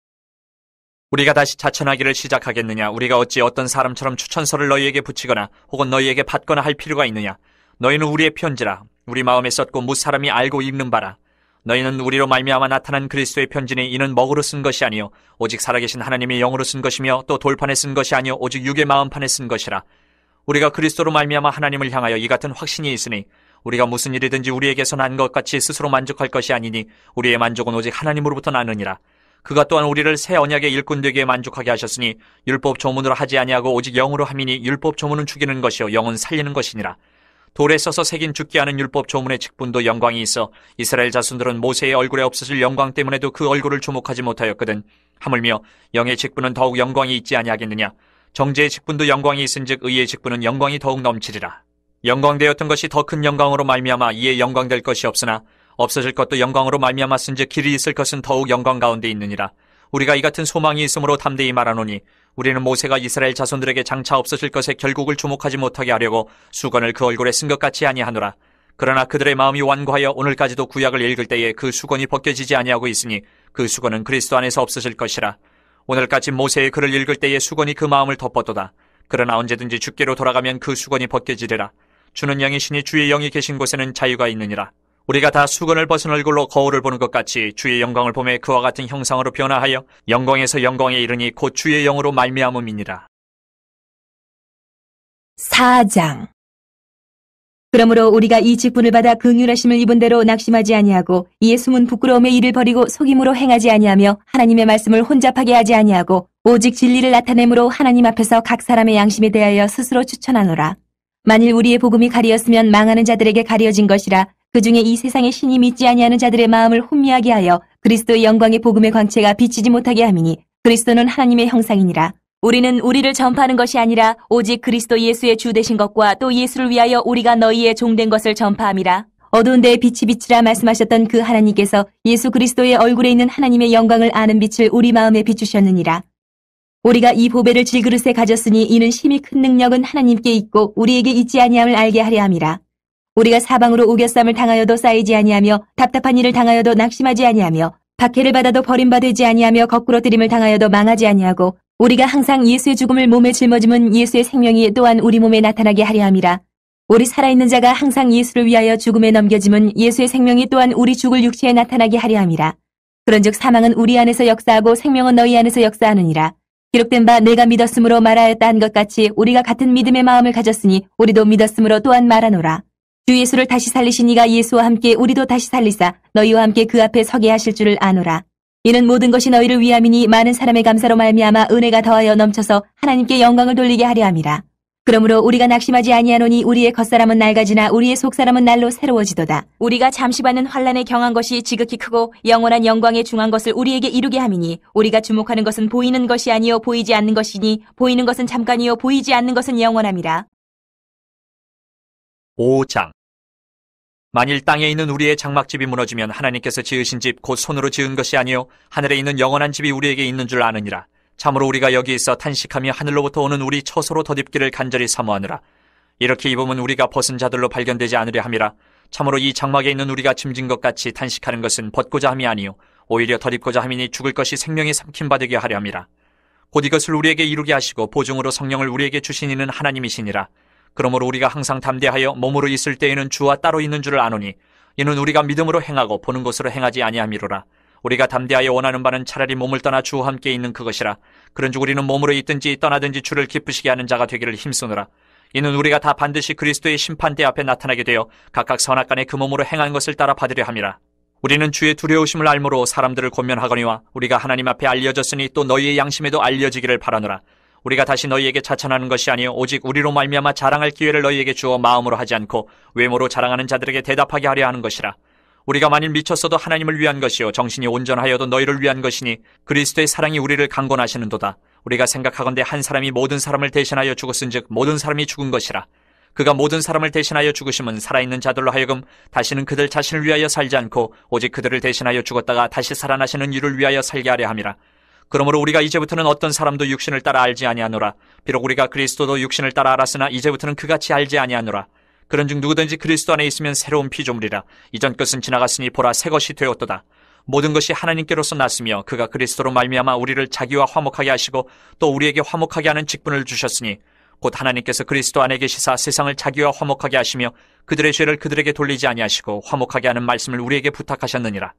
우리가 다시 자천하기를 시작하겠느냐? 우리가 어찌 어떤 사람처럼 추천서를 너희에게 붙이거나 혹은 너희에게 받거나 할 필요가 있느냐? 너희는 우리의 편지라. 우리 마음에 썼고 무 사람이 알고 읽는 바라. 너희는 우리로 말미암아 나타난 그리스도의 편지니 이는 먹으로 쓴 것이 아니요 오직 살아계신 하나님의 영으로 쓴 것이며 또 돌판에 쓴 것이 아니요 오직 육의 마음판에 쓴 것이라. 우리가 그리스도로 말미암아 하나님을 향하여 이 같은 확신이 있으니 우리가 무슨 일이든지 우리에게서 난 것 같이 스스로 만족할 것이 아니니 우리의 만족은 오직 하나님으로부터 나느니라. 그가 또한 우리를 새 언약의 일꾼 되게 만족하게 하셨으니 율법 조문으로 하지 아니하고 오직 영으로 함이니 율법 조문은 죽이는 것이요 영은 살리는 것이니라. 돌에 써서 새긴 죽게 하는 율법 조문의 직분도 영광이 있어 이스라엘 자손들은 모세의 얼굴에 없어질 영광 때문에도 그 얼굴을 주목하지 못하였거든. 하물며 영의 직분은 더욱 영광이 있지 아니하겠느냐? 정죄의 직분도 영광이 있은즉 의의 직분은 영광이 더욱 넘치리라. 영광되었던 것이 더 큰 영광으로 말미암아 이에 영광될 것이 없으나 없어질 것도 영광으로 말미암았은즉 길이 있을 것은 더욱 영광 가운데 있느니라. 우리가 이 같은 소망이 있으므로 담대히 말하노니 우리는 모세가 이스라엘 자손들에게 장차 없어질 것에 결국을 주목하지 못하게 하려고 수건을 그 얼굴에 쓴 것 같이 아니하노라. 그러나 그들의 마음이 완고하여 오늘까지도 구약을 읽을 때에 그 수건이 벗겨지지 아니하고 있으니 그 수건은 그리스도 안에서 없어질 것이라. 오늘까지 모세의 글을 읽을 때에 수건이 그 마음을 덮었도다. 그러나 언제든지 주께로 돌아가면 그 수건이 벗겨지리라. 주는 영이시니 주의 영이 계신 곳에는 자유가 있느니라. 우리가 다 수건을 벗은 얼굴로 거울을 보는 것 같이 주의 영광을 보매 그와 같은 형상으로 변화하여 영광에서 영광에 이르니 곧 주의 영으로 말미암음이니라. 4장. 그러므로 우리가 이 직분을 받아 긍휼하심을 입은 대로 낙심하지 아니하고 이에 숨은 부끄러움의 일을 버리고 속임으로 행하지 아니하며 하나님의 말씀을 혼잡하게 하지 아니하고 오직 진리를 나타내므로 하나님 앞에서 각 사람의 양심에 대하여 스스로 추천하노라. 만일 우리의 복음이 가리었으면 망하는 자들에게 가려진 것이라. 그 중에 이 세상의 신이 믿지 아니하는 자들의 마음을 혼미하게 하여 그리스도의 영광의 복음의 광채가 비치지 못하게 함이니 그리스도는 하나님의 형상이니라. 우리는 우리를 전파하는 것이 아니라 오직 그리스도 예수의 주 되신 것과 또 예수를 위하여 우리가 너희의 종된 것을 전파함이라. 어두운 데에 빛이 비치라 말씀하셨던 그 하나님께서 예수 그리스도의 얼굴에 있는 하나님의 영광을 아는 빛을 우리 마음에 비추셨느니라. 우리가 이 보배를 질그릇에 가졌으니 이는 심히 큰 능력은 하나님께 있고 우리에게 있지 아니함을 알게 하려 함이라. 우리가 사방으로 우겨쌈을 당하여도 쌓이지 아니하며 답답한 일을 당하여도 낙심하지 아니하며 박해를 받아도 버림받지 아니하며 거꾸로 들임을 당하여도 망하지 아니하고 우리가 항상 예수의 죽음을 몸에 짊어짐은 예수의 생명이 또한 우리 몸에 나타나게 하려 함이라. 우리 살아있는 자가 항상 예수를 위하여 죽음에 넘겨짐은 예수의 생명이 또한 우리 죽을 육체에 나타나게 하려 함이라. 그런즉 사망은 우리 안에서 역사하고 생명은 너희 안에서 역사하느니라. 기록된 바 내가 믿었으므로 말하였다 한 것 같이 우리가 같은 믿음의 마음을 가졌으니 우리도 믿었으므로 또한 말하노라. 주 예수를 다시 살리신 이가 예수와 함께 우리도 다시 살리사 너희와 함께 그 앞에 서게 하실 줄을 아노라. 이는 모든 것이 너희를 위함이니 많은 사람의 감사로 말미암아 은혜가 더하여 넘쳐서 하나님께 영광을 돌리게 하려 함이라. 그러므로 우리가 낙심하지 아니하노니 우리의 겉사람은 낡아지나 우리의 속사람은 날로 새로워지도다. 우리가 잠시 받는 환난에 경한 것이 지극히 크고 영원한 영광에 중한 것을 우리에게 이루게 함이니 우리가 주목하는 것은 보이는 것이 아니요 보이지 않는 것이니 보이는 것은 잠깐이요 보이지 않는 것은 영원함이라. 5장. 만일 땅에 있는 우리의 장막집이 무너지면 하나님께서 지으신 집 곧 손으로 지은 것이 아니요 하늘에 있는 영원한 집이 우리에게 있는 줄 아느니라. 참으로 우리가 여기 있어 탄식하며 하늘로부터 오는 우리 처소로 덧입기를 간절히 사모하느라. 이렇게 입으면 우리가 벗은 자들로 발견되지 않으려 함이라. 참으로 이 장막에 있는 우리가 짐진 것 같이 탄식하는 것은 벗고자 함이 아니요 오히려 덧입고자 함이니 죽을 것이 생명이 삼킴 받게 하려 함이라. 곧 이것을 우리에게 이루게 하시고 보증으로 성령을 우리에게 주신 이는 하나님이시니라. 그러므로 우리가 항상 담대하여 몸으로 있을 때에는 주와 따로 있는 줄을 아노니 이는 우리가 믿음으로 행하고 보는 것으로 행하지 아니함이로라. 우리가 담대하여 원하는 바는 차라리 몸을 떠나 주와 함께 있는 그것이라. 그런즉 우리는 몸으로 있든지 떠나든지 주를 기쁘시게 하는 자가 되기를 힘쓰노라. 이는 우리가 다 반드시 그리스도의 심판대 앞에 나타나게 되어 각각 선악간에 그 몸으로 행한 것을 따라 받으려 함이라. 우리는 주의 두려우심을 알므로 사람들을 권면하거니와 우리가 하나님 앞에 알려졌으니 또 너희의 양심에도 알려지기를 바라노라. 우리가 다시 너희에게 자천하는 것이 아니요 오직 우리로 말미암아 자랑할 기회를 너희에게 주어 마음으로 하지 않고 외모로 자랑하는 자들에게 대답하게 하려 하는 것이라. 우리가 만일 미쳤어도 하나님을 위한 것이요 정신이 온전하여도 너희를 위한 것이니 그리스도의 사랑이 우리를 강권하시는도다. 우리가 생각하건대 한 사람이 모든 사람을 대신하여 죽었은즉 모든 사람이 죽은 것이라. 그가 모든 사람을 대신하여 죽으심은 살아있는 자들로 하여금 다시는 그들 자신을 위하여 살지 않고 오직 그들을 대신하여 죽었다가 다시 살아나시는 이를 위하여 살게 하려 함이라. 그러므로 우리가 이제부터는 어떤 사람도 육신을 따라 알지 아니하노라. 비록 우리가 그리스도도 육신을 따라 알았으나 이제부터는 그같이 알지 아니하노라. 그런즉 누구든지 그리스도 안에 있으면 새로운 피조물이라. 이전 것은 지나갔으니 보라 새 것이 되었도다. 모든 것이 하나님께로서 났으며 그가 그리스도로 말미암아 우리를 자기와 화목하게 하시고 또 우리에게 화목하게 하는 직분을 주셨으니 곧 하나님께서 그리스도 안에 계시사 세상을 자기와 화목하게 하시며 그들의 죄를 그들에게 돌리지 아니하시고 화목하게 하는 말씀을 우리에게 부탁하셨느니라.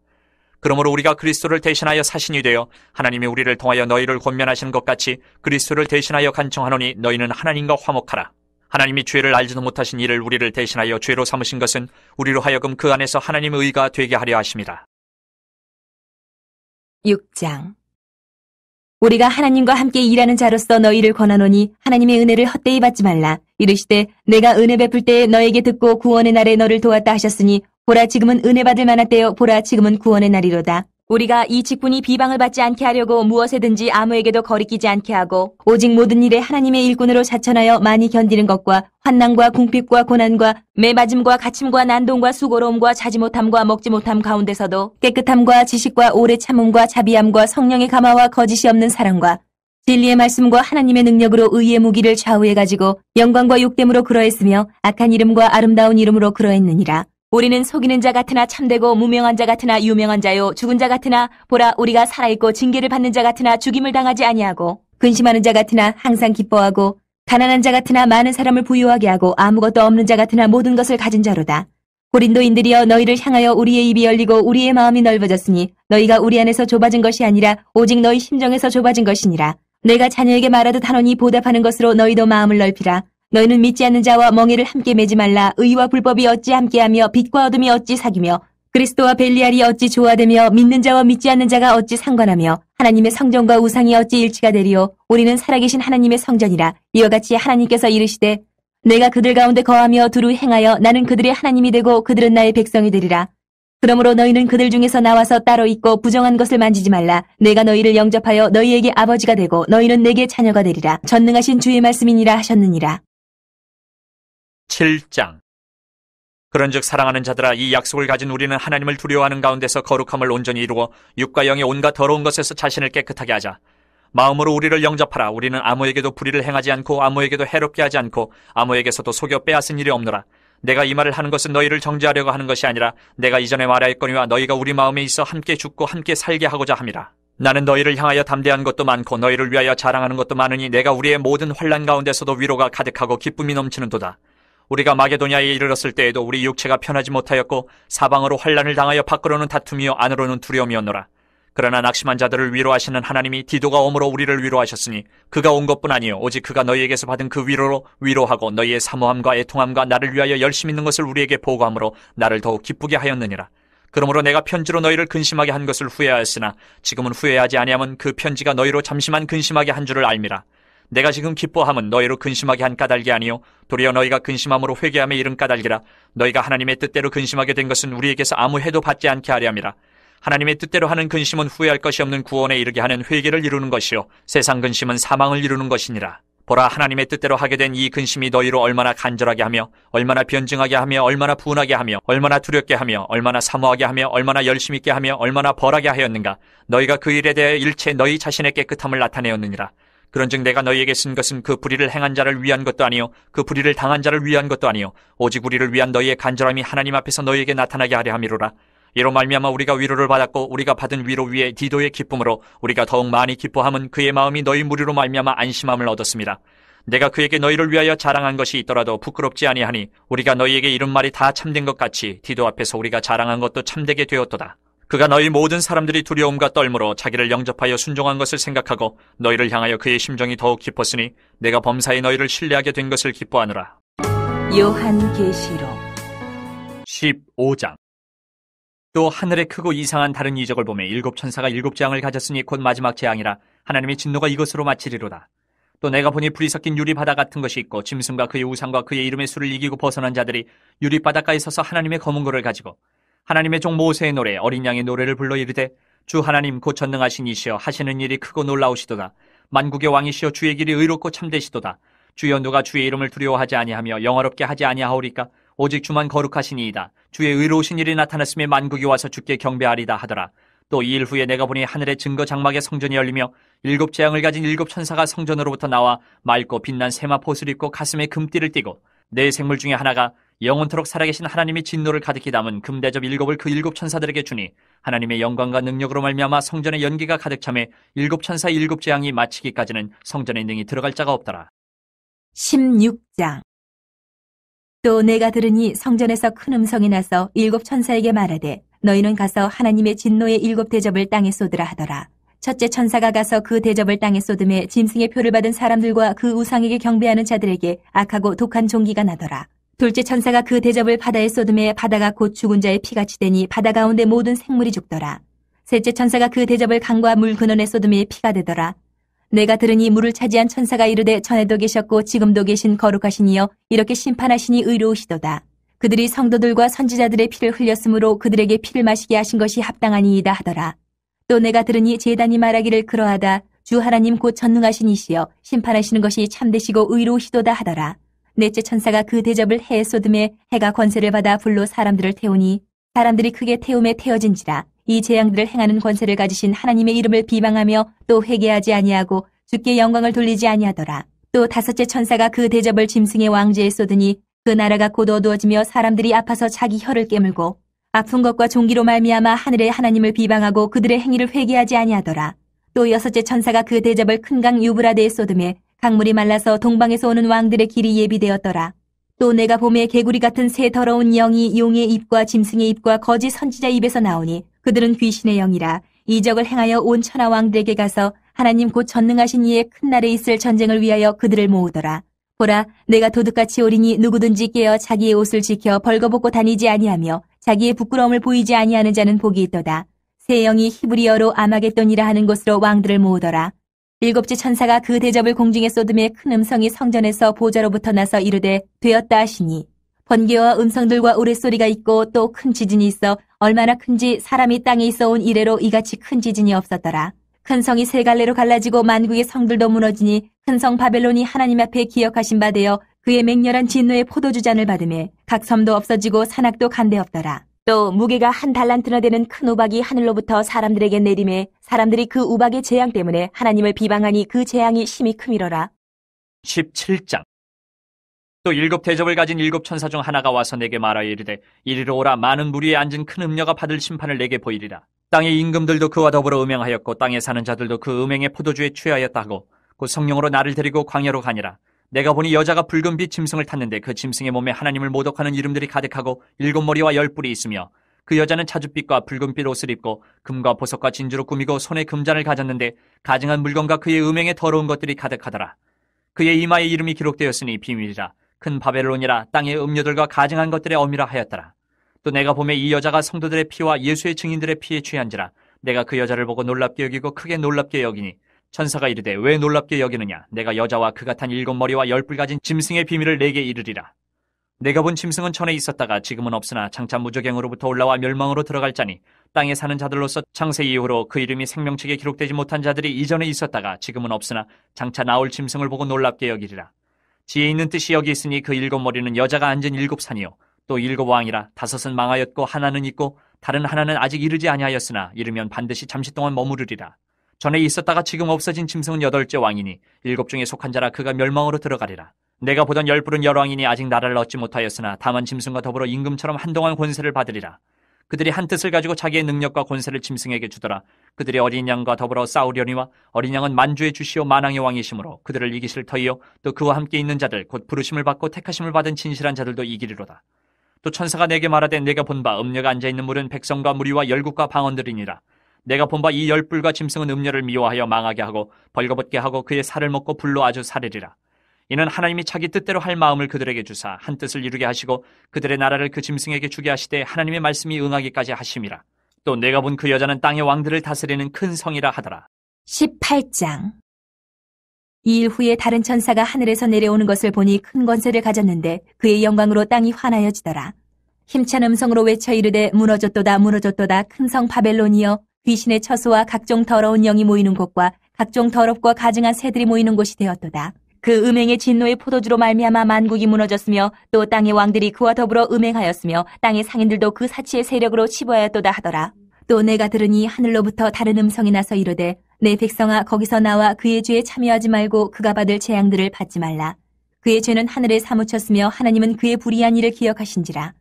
그러므로 우리가 그리스도를 대신하여 사신이 되어 하나님이 우리를 통하여 너희를 권면하시는 것 같이 그리스도를 대신하여 간청하노니 너희는 하나님과 화목하라. 하나님이 죄를 알지도 못하신 이를 우리를 대신하여 죄로 삼으신 것은 우리로 하여금 그 안에서 하나님의 의가 되게 하려 하심이라. 6장. 우리가 하나님과 함께 일하는 자로서 너희를 권하노니 하나님의 은혜를 헛되이 받지 말라. 이르시되 내가 은혜 베풀 때에 너에게 듣고 구원의 날에 너를 도왔다 하셨으니 보라 지금은 은혜 받을 만한 때요 보라 지금은 구원의 날이로다. 우리가 이 직분이 비방을 받지 않게 하려고 무엇에든지 아무에게도 거리끼지 않게 하고 오직 모든 일에 하나님의 일꾼으로 자천하여 많이 견디는 것과 환난과 궁핍과 고난과 매맞음과 갇힘과 난동과 수고로움과 자지 못함과 먹지 못함 가운데서도 깨끗함과 지식과 오래 참음과 자비함과 성령의 감화와 거짓이 없는 사랑과 진리의 말씀과 하나님의 능력으로 의의 무기를 좌우해 가지고 영광과 욕됨으로 그러했으며 악한 이름과 아름다운 이름으로 그러했느니라. 우리는 속이는 자 같으나 참되고 무명한 자 같으나 유명한 자요 죽은 자 같으나 보라 우리가 살아있고 징계를 받는 자 같으나 죽임을 당하지 아니하고 근심하는 자 같으나 항상 기뻐하고 가난한 자 같으나 많은 사람을 부유하게 하고 아무것도 없는 자 같으나 모든 것을 가진 자로다. 고린도인들이여 너희를 향하여 우리의 입이 열리고 우리의 마음이 넓어졌으니 너희가 우리 안에서 좁아진 것이 아니라 오직 너희 심정에서 좁아진 것이니라. 내가 자녀에게 말하듯 하노니 보답하는 것으로 너희도 마음을 넓히라. 너희는 믿지 않는 자와 멍에를 함께 매지 말라. 의와 불법이 어찌 함께하며 빛과 어둠이 어찌 사귀며 그리스도와 벨리알이 어찌 조화되며 믿는 자와 믿지 않는 자가 어찌 상관하며 하나님의 성전과 우상이 어찌 일치가 되리요. 우리는 살아계신 하나님의 성전이라. 이와 같이 하나님께서 이르시되 내가 그들 가운데 거하며 두루 행하여 나는 그들의 하나님이 되고 그들은 나의 백성이 되리라. 그러므로 너희는 그들 중에서 나와서 따로 있고 부정한 것을 만지지 말라. 내가 너희를 영접하여 너희에게 아버지가 되고 너희는 내게 자녀가 되리라. 전능하신 주의 말씀이니라 하셨느니라. 7장. 그런즉 사랑하는 자들아 이 약속을 가진 우리는 하나님을 두려워하는 가운데서 거룩함을 온전히 이루고 육과 영의 온갖 더러운 것에서 자신을 깨끗하게 하자. 마음으로 우리를 영접하라. 우리는 아무에게도 불의를 행하지 않고 아무에게도 해롭게 하지 않고 아무에게서도 속여 빼앗은 일이 없노라. 내가 이 말을 하는 것은 너희를 정죄하려고 하는 것이 아니라 내가 이전에 말하였거니와 너희가 우리 마음에 있어 함께 죽고 함께 살게 하고자 함이라. 나는 너희를 향하여 담대한 것도 많고 너희를 위하여 자랑하는 것도 많으니 내가 우리의 모든 환난 가운데서도 위로가 가득하고 기쁨이 넘치는도다. 우리가 마게도냐에 이르렀을 때에도 우리 육체가 편하지 못하였고 사방으로 환난을 당하여 밖으로는 다툼이요 안으로는 두려움이었노라. 그러나 낙심한 자들을 위로하시는 하나님이 디도가 오므로 우리를 위로하셨으니 그가 온 것뿐 아니요 오직 그가 너희에게서 받은 그 위로로 위로하고 너희의 사모함과 애통함과 나를 위하여 열심 있는 것을 우리에게 보고함으로 나를 더욱 기쁘게 하였느니라. 그러므로 내가 편지로 너희를 근심하게 한 것을 후회하였으나 지금은 후회하지 아니하면 그 편지가 너희로 잠시만 근심하게 한 줄을 알미라. 내가 지금 기뻐함은 너희로 근심하게 한 까닭이 아니요 도리어 너희가 근심함으로 회개함에 이른 까닭이라. 너희가 하나님의 뜻대로 근심하게 된 것은 우리에게서 아무 해도 받지 않게 하려 함이라. 하나님의 뜻대로 하는 근심은 후회할 것이 없는 구원에 이르게 하는 회개를 이루는 것이요 세상 근심은 사망을 이루는 것이니라. 보라, 하나님의 뜻대로 하게 된 이 근심이 너희로 얼마나 간절하게 하며 얼마나 변증하게 하며 얼마나 분하게 하며 얼마나 두렵게 하며 얼마나 사모하게 하며 얼마나 열심 있게 하며 얼마나 벌하게 하였는가. 너희가 그 일에 대하여 일체 너희 자신의 깨끗함을 나타내었느니라. 그런즉 내가 너희에게 쓴 것은 그 불의를 행한 자를 위한 것도 아니요 그 불의를 당한 자를 위한 것도 아니요 오직 우리를 위한 너희의 간절함이 하나님 앞에서 너희에게 나타나게 하려 함이로라. 이로 말미암아 우리가 위로를 받았고 우리가 받은 위로 위에 디도의 기쁨으로 우리가 더욱 많이 기뻐함은 그의 마음이 너희 무리로 말미암아 안심함을 얻었습니다. 내가 그에게 너희를 위하여 자랑한 것이 있더라도 부끄럽지 아니하니 우리가 너희에게 이른 말이 다 참된 것 같이 디도 앞에서 우리가 자랑한 것도 참되게 되었도다. 그가 너희 모든 사람들이 두려움과 떨므로 자기를 영접하여 순종한 것을 생각하고 너희를 향하여 그의 심정이 더욱 깊었으니 내가 범사에 너희를 신뢰하게 된 것을 기뻐하노라. 요한계시록 15장. 또 하늘에 크고 이상한 다른 이적을 보매 일곱 천사가 일곱 재앙을 가졌으니 곧 마지막 재앙이라. 하나님의 진노가 이것으로 마치리로다. 또 내가 보니 불이 섞인 유리바다 같은 것이 있고 짐승과 그의 우상과 그의 이름의 수를 이기고 벗어난 자들이 유리바닷가에 서서 하나님의 검은 고를 가지고 하나님의 종 모세의 노래 어린 양의 노래를 불러 이르되 주 하나님 곧 전능하신 이시여 하시는 일이 크고 놀라우시도다. 만국의 왕이시여 주의 길이 의롭고 참되시도다. 주여 누가 주의 이름을 두려워하지 아니하며 영화롭게 하지 아니하오리까. 오직 주만 거룩하시니이다. 주의 의로우신 일이 나타났음에 만국이 와서 주께 경배하리다 하더라. 또 이 일 후에 내가 보니 하늘의 증거 장막의 성전이 열리며 일곱 재앙을 가진 일곱 천사가 성전으로부터 나와 맑고 빛난 세마포 옷을 입고 가슴에 금띠를 띠고 네 생물 중에 하나가 영원토록 살아계신 하나님의 진노를 가득히 담은 금대접 일곱을 그 일곱 천사들에게 주니 하나님의 영광과 능력으로 말미암아 성전의 연기가 가득 차매 일곱 천사 일곱 재앙이 마치기까지는 성전에 능히 들어갈 자가 없더라. 16장. 또 내가 들으니 성전에서 큰 음성이 나서 일곱 천사에게 말하되 너희는 가서 하나님의 진노의 일곱 대접을 땅에 쏟으라 하더라. 첫째 천사가 가서 그 대접을 땅에 쏟음에 짐승의 표를 받은 사람들과 그 우상에게 경배하는 자들에게 악하고 독한 종기가 나더라. 둘째 천사가 그 대접을 바다에 쏟음에 바다가 곧 죽은 자의 피같이 되니 바다 가운데 모든 생물이 죽더라. 셋째 천사가 그 대접을 강과 물 근원에 쏟음에 피가 되더라. 내가 들으니 물을 차지한 천사가 이르되 전에도 계셨고 지금도 계신 거룩하신 이여 이렇게 심판하시니 의로우시도다. 그들이 성도들과 선지자들의 피를 흘렸으므로 그들에게 피를 마시게 하신 것이 합당하니이다 하더라. 또 내가 들으니 제단이 말하기를 그러하다. 주 하나님 곧 전능하신 이시여 심판하시는 것이 참되시고 의로우시도다 하더라. 넷째 천사가 그 대접을 해에 쏟음에 해가 권세를 받아 불로 사람들을 태우니 사람들이 크게 태움에 태워진지라. 이 재앙들을 행하는 권세를 가지신 하나님의 이름을 비방하며 또 회개하지 아니하고 주께 영광을 돌리지 아니하더라. 또 다섯째 천사가 그 대접을 짐승의 왕제에 쏟으니 그 나라가 곧 어두워지며 사람들이 아파서 자기 혀를 깨물고 아픈 것과 종기로 말미암아 하늘의 하나님을 비방하고 그들의 행위를 회개하지 아니하더라. 또 여섯째 천사가 그 대접을 큰 강 유브라데에 쏟음에 강물이 말라서 동방에서 오는 왕들의 길이 예비되었더라. 또 내가 봄에 개구리 같은 새 더러운 영이 용의 입과 짐승의 입과 거짓 선지자 입에서 나오니 그들은 귀신의 영이라. 이적을 행하여 온 천하 왕들에게 가서 하나님 곧 전능하신 이의 큰 날에 있을 전쟁을 위하여 그들을 모으더라. 보라, 내가 도둑같이 오리니 누구든지 깨어 자기의 옷을 지켜 벌거벗고 다니지 아니하며 자기의 부끄러움을 보이지 아니하는 자는 복이 있도다. 새 영이 히브리어로 아마겟돈이라 하는 곳으로 왕들을 모으더라. 일곱째 천사가 그 대접을 공중에 쏟음에 큰 음성이 성전에서 보좌로부터 나서 이르되 되었다 하시니 번개와 음성들과 우레소리가 있고 또 큰 지진이 있어 얼마나 큰지 사람이 땅에 있어 온 이래로 이같이 큰 지진이 없었더라. 큰 성이 세 갈래로 갈라지고 만국의 성들도 무너지니 큰 성 바벨론이 하나님 앞에 기억하신 바 되어 그의 맹렬한 진노의 포도주 잔을 받으매 각 섬도 없어지고 산악도 간데없더라. 또 무게가 한 달란트나 되는 큰 우박이 하늘로부터 사람들에게 내림에 사람들이 그 우박의 재앙 때문에 하나님을 비방하니 그 재앙이 심히 크미러라. 17장. 또 일곱 대접을 가진 일곱 천사 중 하나가 와서 내게 말하여 이르되 이리로 오라. 많은 물 위에 앉은 큰 음녀가 받을 심판을 내게 보이리라. 땅의 임금들도 그와 더불어 음행하였고 땅에 사는 자들도 그 음행의 포도주에 취하였다 하고 곧 성령으로 나를 데리고 광야로 가니라. 내가 보니 여자가 붉은 빛 짐승을 탔는데 그 짐승의 몸에 하나님을 모독하는 이름들이 가득하고 일곱 머리와 열 뿔이 있으며 그 여자는 자줏빛과 붉은빛 옷을 입고 금과 보석과 진주로 꾸미고 손에 금잔을 가졌는데 가증한 물건과 그의 음행에 더러운 것들이 가득하더라. 그의 이마에 이름이 기록되었으니 비밀이라. 큰 바벨론이라. 땅의 음료들과 가증한 것들의 어미라 하였더라. 또 내가 보매 이 여자가 성도들의 피와 예수의 증인들의 피에 취한지라. 내가 그 여자를 보고 놀랍게 여기고 크게 놀랍게 여기니 천사가 이르되 왜 놀랍게 여기느냐? 내가 여자와 그 같은 7머리와 10뿔 가진 짐승의 비밀을 내게 이르리라. 내가 본 짐승은 전에 있었다가 지금은 없으나 장차 무저갱으로부터 올라와 멸망으로 들어갈 자니 땅에 사는 자들로서 창세 이후로 그 이름이 생명책에 기록되지 못한 자들이 이전에 있었다가 지금은 없으나 장차 나올 짐승을 보고 놀랍게 여기리라. 지혜 있는 뜻이 여기 있으니 그 7머리는 여자가 앉은 7산이요 또 7왕이라 5은 망하였고 하나는 있고 다른 하나는 아직 이르지 아니하였으나 이르면 반드시 잠시 동안 머무르리라. 전에 있었다가 지금 없어진 짐승은 8째 왕이니 7 중에 속한 자라 그가 멸망으로 들어가리라. 내가 보던 10뿔은 열왕이니 아직 나라를 얻지 못하였으나 다만 짐승과 더불어 임금처럼 한동안 권세를 받으리라. 그들이 한 뜻을 가지고 자기의 능력과 권세를 짐승에게 주더라. 그들이 어린 양과 더불어 싸우려니와 어린 양은 만주의 주시오 만왕의 왕이시므로 그들을 이기실 터이요 또 그와 함께 있는 자들 곧 부르심을 받고 택하심을 받은 진실한 자들도 이기리로다. 또 천사가 내게 말하되 내가 본 바 음녀가 앉아있는 물은 백성과 무리와 열국과 방언들이니라. 내가 본 바 이 10뿔과 짐승은 음녀를 미워하여 망하게 하고 벌거벗게 하고 그의 살을 먹고 불로 아주 사르리라. 이는 하나님이 자기 뜻대로 할 마음을 그들에게 주사 한 뜻을 이루게 하시고 그들의 나라를 그 짐승에게 주게 하시되 하나님의 말씀이 응하기까지 하심이라. 또 내가 본 그 여자는 땅의 왕들을 다스리는 큰 성이라 하더라. 18장. 이 일 후에 다른 천사가 하늘에서 내려오는 것을 보니 큰 권세를 가졌는데 그의 영광으로 땅이 환하여지더라. 힘찬 음성으로 외쳐 이르되 무너졌도다 무너졌도다 큰 성 바벨론이여 귀신의 처소와 각종 더러운 영이 모이는 곳과 각종 더럽고 가증한 새들이 모이는 곳이 되었도다. 그 음행의 진노의 포도주로 말미암아 만국이 무너졌으며 또 땅의 왕들이 그와 더불어 음행하였으며 땅의 상인들도 그 사치의 세력으로 치부하였도다 하더라. 또 내가 들으니 하늘로부터 다른 음성이 나서 이르되 내 백성아 거기서 나와 그의 죄에 참여하지 말고 그가 받을 재앙들을 받지 말라. 그의 죄는 하늘에 사무쳤으며 하나님은 그의 불의한 일을 기억하신지라.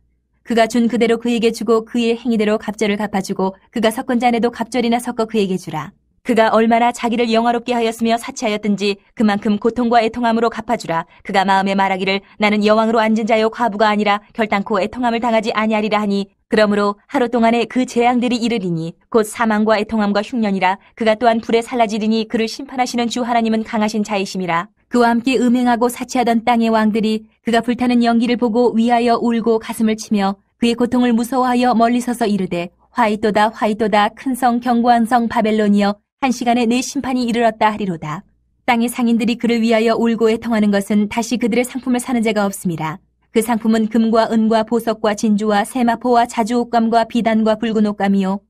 그가 준 그대로 그에게 주고 그의 행위대로 갑절을 갚아주고 그가 섞은 잔에도 갑절이나 섞어 그에게 주라. 그가 얼마나 자기를 영화롭게 하였으며 사치하였든지 그만큼 고통과 애통함으로 갚아주라. 그가 마음에 말하기를 나는 여왕으로 앉은 자요 과부가 아니라 결단코 애통함을 당하지 아니하리라 하니 그러므로 하루 동안에 그 재앙들이 이르리니 곧 사망과 애통함과 흉년이라. 그가 또한 불에 살라지리니 그를 심판하시는 주 하나님은 강하신 자이심이라. 그와 함께 음행하고 사치하던 땅의 왕들이 그가 불타는 연기를 보고 위하여 울고 가슴을 치며 그의 고통을 무서워하여 멀리 서서 이르되 화이또다 화이또다 큰 성 견고한 성 바벨론이여 한 시간에 내 심판이 이르렀다 하리로다. 땅의 상인들이 그를 위하여 울고 애통하는 것은 다시 그들의 상품을 사는 자가 없음이라. 그 상품은 금과 은과 보석과 진주와 세마포와 자주옷감과 비단과 붉은 옷감이요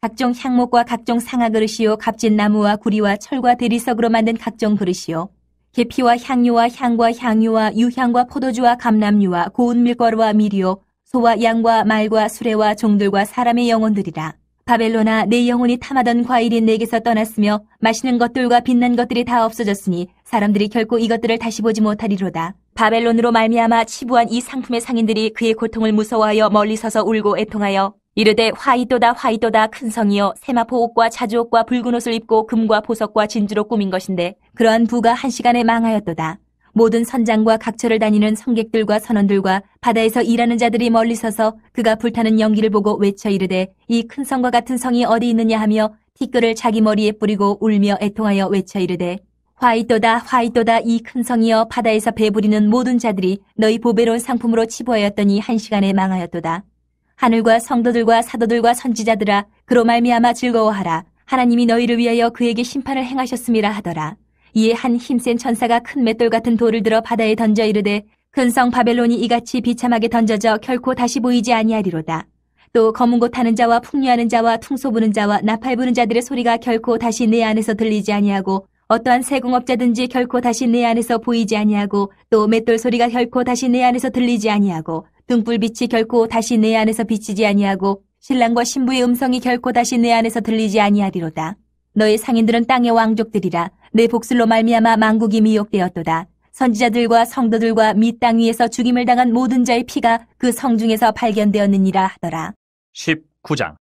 각종 향목과 각종 상아 그릇이요 값진 나무와 구리와 철과 대리석으로 만든 각종 그릇이요 계피와 향유와 향과 향유와 유향과 포도주와 감람유와 고운 밀가루와 밀이요 소와 양과 말과 수레와 종들과 사람의 영혼들이라. 바벨론아 내 영혼이 탐하던 과일이 내게서 떠났으며 마시는 것들과 빛난 것들이 다 없어졌으니 사람들이 결코 이것들을 다시 보지 못하리로다. 바벨론으로 말미암아 치부한 이 상품의 상인들이 그의 고통을 무서워하여 멀리 서서 울고 애통하여 이르되 화이또다 화이또다 큰 성이여 세마포 옷과 자주옷과 붉은 옷을 입고 금과 보석과 진주로 꾸민 것인데 그러한 부가 한 시간에 망하였도다. 모든 선장과 각처를 다니는 성객들과 선원들과 바다에서 일하는 자들이 멀리 서서 그가 불타는 연기를 보고 외쳐 이르되 이 큰 성과 같은 성이 어디 있느냐 하며 티끌을 자기 머리에 뿌리고 울며 애통하여 외쳐 이르되 화이또다 화이또다 이 큰 성이여 바다에서 배부리는 모든 자들이 너희 보배로운 상품으로 치부하였더니 한 시간에 망하였도다. 하늘과 성도들과 사도들과 선지자들아 그로 말미암아 즐거워하라. 하나님이 너희를 위하여 그에게 심판을 행하셨음이라 하더라. 이에 한 힘센 천사가 큰 맷돌 같은 돌을 들어 바다에 던져 이르되 큰 성 바벨론이 이같이 비참하게 던져져 결코 다시 보이지 아니하리로다. 또 검은 곳 타는 자와 풍류하는 자와 퉁소 부는 자와 나팔 부는 자들의 소리가 결코 다시 내 안에서 들리지 아니하고 어떠한 세공업자든지 결코 다시 내 안에서 보이지 아니하고 또 맷돌 소리가 결코 다시 내 안에서 들리지 아니하고 등불빛이 결코 다시 내 안에서 비치지 아니하고 신랑과 신부의 음성이 결코 다시 내 안에서 들리지 아니하리로다. 너의 상인들은 땅의 왕족들이라. 내 복술로 말미암아 만국이 미혹되었도다. 선지자들과 성도들과 및 땅 위에서 죽임을 당한 모든 자의 피가 그 성 중에서 발견되었느니라 하더라. 19장.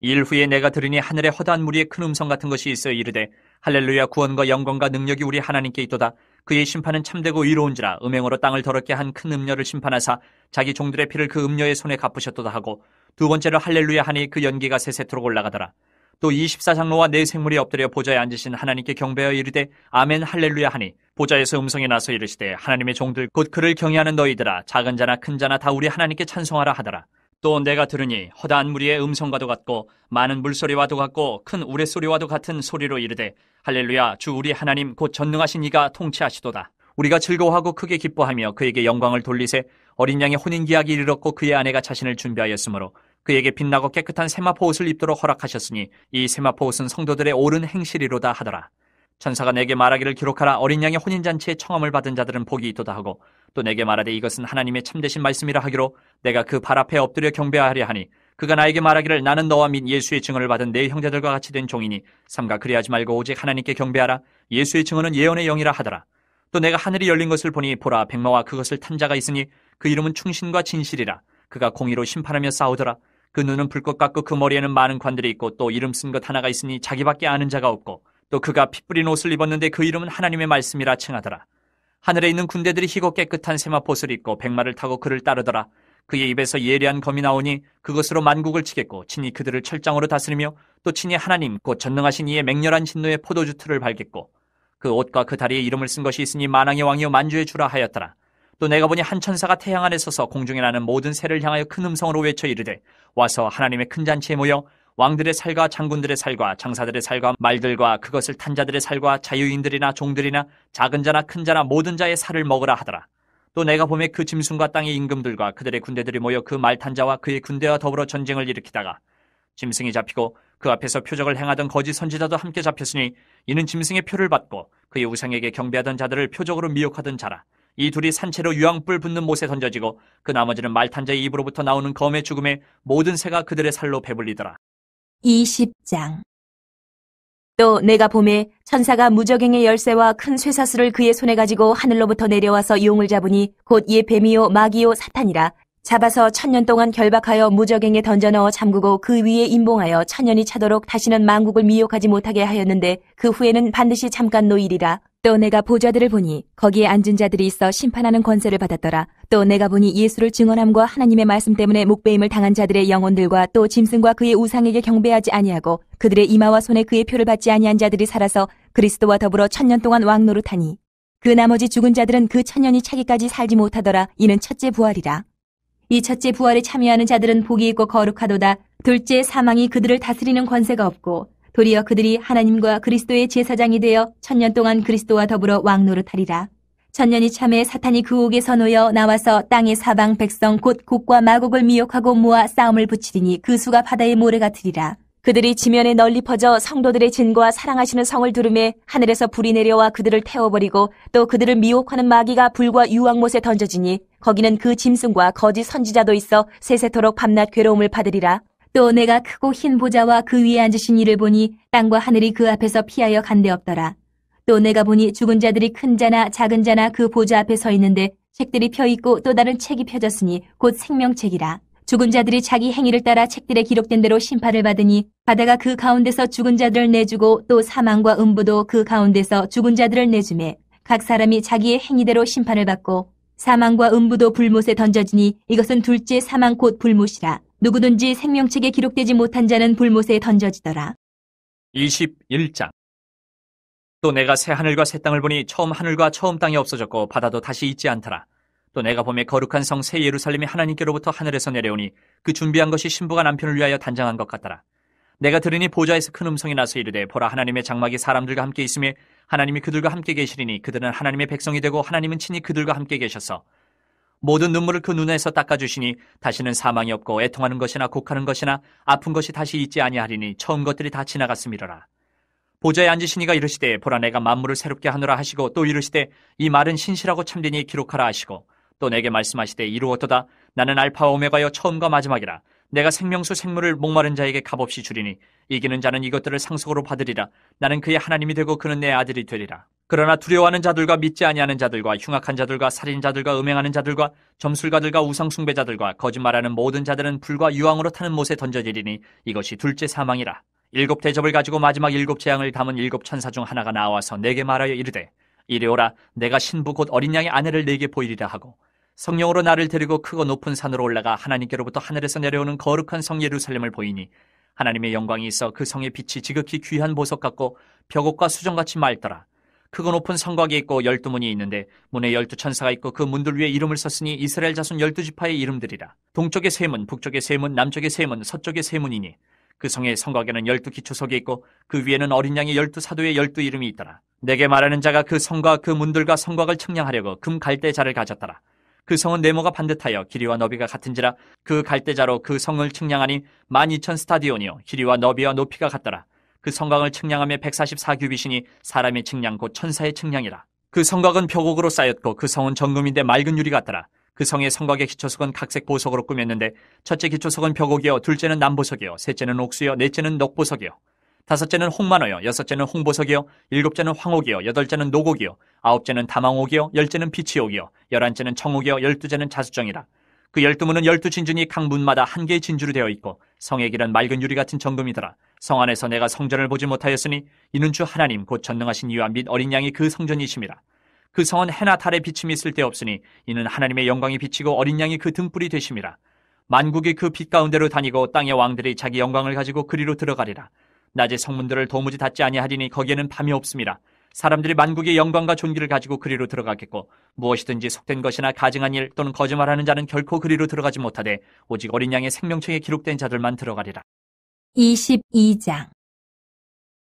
일 후에 내가 들으니 하늘에 허다한 무리의 큰 음성 같은 것이 있어 이르되 할렐루야 구원과 영광과 능력이 우리 하나님께 있도다. 그의 심판은 참되고 의로운지라. 음행으로 땅을 더럽게 한 큰 음녀를 심판하사 자기 종들의 피를 그 음녀의 손에 갚으셨도다 하고 두 번째로 할렐루야 하니 그 연기가 세세토록 올라가더라. 또 24장로와 네 생물이 엎드려 보좌에 앉으신 하나님께 경배하여 이르되 아멘 할렐루야 하니 보좌에서 음성이 나서 이르시되 하나님의 종들 곧 그를 경외하는 너희들아 작은 자나 큰 자나 다 우리 하나님께 찬송하라 하더라. 또 내가 들으니 허다한 무리의 음성과도 같고 많은 물소리와도 같고 큰 우레소리와도 같은 소리로 이르되 할렐루야 주 우리 하나님 곧 전능하신 이가 통치하시도다. 우리가 즐거워하고 크게 기뻐하며 그에게 영광을 돌리세. 어린 양의 혼인기약이 이르렀고 그의 아내가 자신을 준비하였으므로 그에게 빛나고 깨끗한 세마포 옷을 입도록 허락하셨으니 이 세마포 옷은 성도들의 옳은 행실이로다 하더라. 천사가 내게 말하기를 기록하라. 어린 양의 혼인잔치에 청함을 받은 자들은 복이 있도다 하고 또 내게 말하되 이것은 하나님의 참되신 말씀이라 하기로 내가 그 발 앞에 엎드려 경배하려 하니 그가 나에게 말하기를 나는 너와 및 예수의 증언을 받은 내 형제들과 같이 된 종이니 삼가 그리하지 말고 오직 하나님께 경배하라. 예수의 증언은 예언의 영이라 하더라. 또 내가 하늘이 열린 것을 보니 보라 백마와 그것을 탄 자가 있으니 그 이름은 충신과 진실이라. 그가 공의로 심판하며 싸우더라. 그 눈은 불꽃 같고 그 머리에는 많은 관들이 있고 또 이름 쓴 것 하나가 있으니 자기밖에 아는 자가 없고 또 그가 피 뿌린 옷을 입었는데 그 이름은 하나님의 말씀이라 칭하더라. 하늘에 있는 군대들이 희고 깨끗한 세마포옷을 입고 백마를 타고 그를 따르더라. 그의 입에서 예리한 검이 나오니 그것으로 만국을 치겠고 친히 그들을 철장으로 다스리며 또 친히 하나님 곧 전능하신 이의 맹렬한 진노의 포도주 틀을 밟겠고 그 옷과 그 다리에 이름을 쓴 것이 있으니 만왕의 왕이요 만주의 주라 하였더라. 또 내가 보니 한 천사가 태양 안에 서서 공중에 나는 모든 새를 향하여 큰 음성으로 외쳐 이르되 와서 하나님의 큰 잔치에 모여 왕들의 살과 장군들의 살과 장사들의 살과 말들과 그것을 탄 자들의 살과 자유인들이나 종들이나 작은 자나 큰 자나 모든 자의 살을 먹으라 하더라. 또 내가 보매 그 짐승과 땅의 임금들과 그들의 군대들이 모여 그 말 탄 자와 그의 군대와 더불어 전쟁을 일으키다가 짐승이 잡히고 그 앞에서 표적을 행하던 거짓 선지자도 함께 잡혔으니 이는 짐승의 표를 받고 그의 우상에게 경배하던 자들을 표적으로 미혹하던 자라. 이 둘이 산채로 유황불 붙는 못에 던져지고 그 나머지는 말 탄 자의 입으로부터 나오는 검의 죽음에 모든 새가 그들의 살로 배불리더라. 20장. 또 내가 보매 천사가 무저갱의 열쇠와 큰 쇠사슬을 그의 손에 가지고 하늘로부터 내려와서 용을 잡으니 곧 예 뱀이요 마귀요 사탄이라. 잡아서 1000년 동안 결박하여 무저갱에 던져넣어 잠그고 그 위에 임봉하여 1000년이 차도록 다시는 만국을 미혹하지 못하게 하였는데 그 후에는 반드시 잠깐 노일이라. 또 내가 보좌들을 보니 거기에 앉은 자들이 있어 심판하는 권세를 받았더라. 또 내가 보니 예수를 증언함과 하나님의 말씀 때문에 목배임을 당한 자들의 영혼들과 또 짐승과 그의 우상에게 경배하지 아니하고 그들의 이마와 손에 그의 표를 받지 아니한 자들이 살아서 그리스도와 더불어 1000년 동안 왕노릇하니 그 나머지 죽은 자들은 그 1000년이 차기까지 살지 못하더라. 이는 첫째 부활이라. 이 첫째 부활에 참여하는 자들은 복이 있고 거룩하도다. 둘째 사망이 그들을 다스리는 권세가 없고 도리어 그들이 하나님과 그리스도의 제사장이 되어 1000년 동안 그리스도와 더불어 왕노릇하리라. 1000년이 참에 사탄이 그 옥에서 놓여 나와서 땅의 사방 백성 곧 곡과 마곡을 미혹하고 모아 싸움을 붙이리니 그 수가 바다의 모래 같으리라. 그들이 지면에 널리 퍼져 성도들의 진과 사랑하시는 성을 두르매 하늘에서 불이 내려와 그들을 태워버리고 또 그들을 미혹하는 마귀가 불과 유황못에 던져지니 거기는 그 짐승과 거짓 선지자도 있어 세세토록 밤낮 괴로움을 받으리라. 또 내가 크고 흰 보좌와 그 위에 앉으신 이를 보니 땅과 하늘이 그 앞에서 피하여 간데 없더라. 또 내가 보니 죽은 자들이 큰 자나 작은 자나 그 보좌 앞에 서 있는데 책들이 펴있고 또 다른 책이 펴졌으니 곧 생명책이라. 죽은 자들이 자기 행위를 따라 책들에 기록된 대로 심판을 받으니 바다가 그 가운데서 죽은 자들을 내주고 또 사망과 음부도 그 가운데서 죽은 자들을 내주매 각 사람이 자기의 행위대로 심판을 받고 사망과 음부도 불못에 던져지니 이것은 둘째 사망 곧 불못이라. 누구든지 생명책에 기록되지 못한 자는 불못에 던져지더라. 21장. 또 내가 새 하늘과 새 땅을 보니 처음 하늘과 처음 땅이 없어졌고 바다도 다시 있지 않더라. 또 내가 보매 거룩한 성 새 예루살렘이 하나님께로부터 하늘에서 내려오니 그 준비한 것이 신부가 남편을 위하여 단장한 것 같더라. 내가 들으니 보좌에서 큰 음성이 나서 이르되 보라 하나님의 장막이 사람들과 함께 있으며 하나님이 그들과 함께 계시리니 그들은 하나님의 백성이 되고 하나님은 친히 그들과 함께 계셔서 모든 눈물을 그 눈에서 닦아주시니 다시는 사망이 없고 애통하는 것이나 곡하는 것이나 아픈 것이 다시 있지 아니하리니 처음 것들이 다 지나갔음이로라. 보좌에 앉으신 이가 이르시되 보라 내가 만물을 새롭게 하노라 하시고 또 이르시되 이 말은 신실하고 참되니 기록하라 하시고 또 내게 말씀하시되 이루었도다. 나는 알파와 오메가여 처음과 마지막이라. 내가 생명수 생물을 목마른 자에게 값없이 주리니 이기는 자는 이것들을 상속으로 받으리라. 나는 그의 하나님이 되고 그는 내 아들이 되리라. 그러나 두려워하는 자들과 믿지 아니하는 자들과 흉악한 자들과 살인자들과 음행하는 자들과 점술가들과 우상숭배자들과 거짓말하는 모든 자들은 불과 유황으로 타는 못에 던져지리니 이것이 둘째 사망이라. 7 대접을 가지고 마지막 7 재앙을 담은 7 천사 중 하나가 나와서 내게 말하여 이르되 이리 오라. 내가 신부 곧 어린 양의 아내를 내게 보이리라 하고 성령으로 나를 데리고 크고 높은 산으로 올라가 하나님께로부터 하늘에서 내려오는 거룩한 성 예루살렘을 보이니 하나님의 영광이 있어 그 성의 빛이 지극히 귀한 보석 같고 벽옥과 수정같이 맑더라. 크고 높은 성곽이 있고 12문이 있는데 문에 12천사가 있고 그 문들 위에 이름을 썼으니 이스라엘 자손 12지파의 이름들이라. 동쪽에 세 문, 북쪽에 세 문, 남쪽에 세 문, 서쪽에 세 문이니 그 성의 성곽에는 12기초석이 있고 그 위에는 어린 양의 12사도의 12이름이 있더라. 내게 말하는 자가 그 성과 그 문들과 성곽을 측량하려고 금 갈대자를 가졌더라. 그 성은 네모가 반듯하여 길이와 너비가 같은지라 그 갈대자로 그 성을 측량하니 12,000 스타디온이요 길이와 너비와 높이가 같더라. 그 성곽을 측량하며 144규빗이니 사람의 측량 곧 천사의 측량이라. 그 성곽은 표곡으로 쌓였고 그 성은 정금인데 맑은 유리 같더라. 그 성의 성곽의 기초석은 각색 보석으로 꾸몄는데 첫째 기초석은 표곡이요 둘째는 남보석이요 셋째는 옥수요 넷째는 녹보석이요 다섯째는 홍만호요 여섯째는 홍보석이요 일곱째는 황옥이요 여덟째는 노곡이요 아홉째는 다망옥이요 열째는 비치옥이요 열한째는 청옥이요 열두째는 자수정이라. 그 12문은 12진주니 각 문마다 한 개의 진주로 되어 있고 성의 길은 맑은 유리 같은 정금이더라. 성 안에서 내가 성전을 보지 못하였으니 이는 주 하나님 곧 전능하신 이와 및 어린 양이 그 성전이심이라. 그 성은 해나 달에 비침이 쓸데없으니 이는 하나님의 영광이 비치고 어린 양이 그 등불이 되심이라. 만국이 그 빛 가운데로 다니고 땅의 왕들이 자기 영광을 가지고 그리로 들어가리라. 낮에 성문들을 도무지 닫지 아니하리니 거기에는 밤이 없음이라. 사람들이 만국의 영광과 존귀를 가지고 그리로 들어가겠고 무엇이든지 속된 것이나 가증한 일 또는 거짓말하는 자는 결코 그리로 들어가지 못하되 오직 어린 양의 생명책에 기록된 자들만 들어가리라. 22장.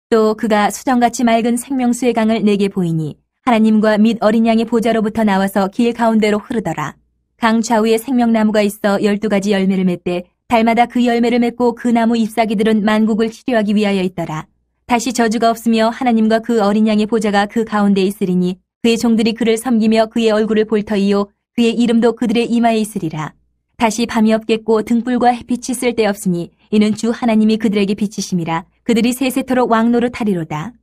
또 그가 수정같이 맑은 생명수의 강을 내게 보이니 하나님과 및 어린 양의 보좌로부터 나와서 길 가운데로 흐르더라. 강 좌우에 생명나무가 있어 12가지 열매를 맺되 달마다 그 열매를 맺고 그 나무 잎사귀들은 만국을 치료하기 위하여 있더라. 다시 저주가 없으며 하나님과 그 어린 양의 보좌가 그 가운데 있으리니 그의 종들이 그를 섬기며 그의 얼굴을 볼 터이요 그의 이름도 그들의 이마에 있으리라. 다시 밤이 없겠고 등불과 햇빛이 쓸데없으니 이는 주 하나님이 그들에게 비치심이라. 그들이 세세토록 왕노릇하리로다.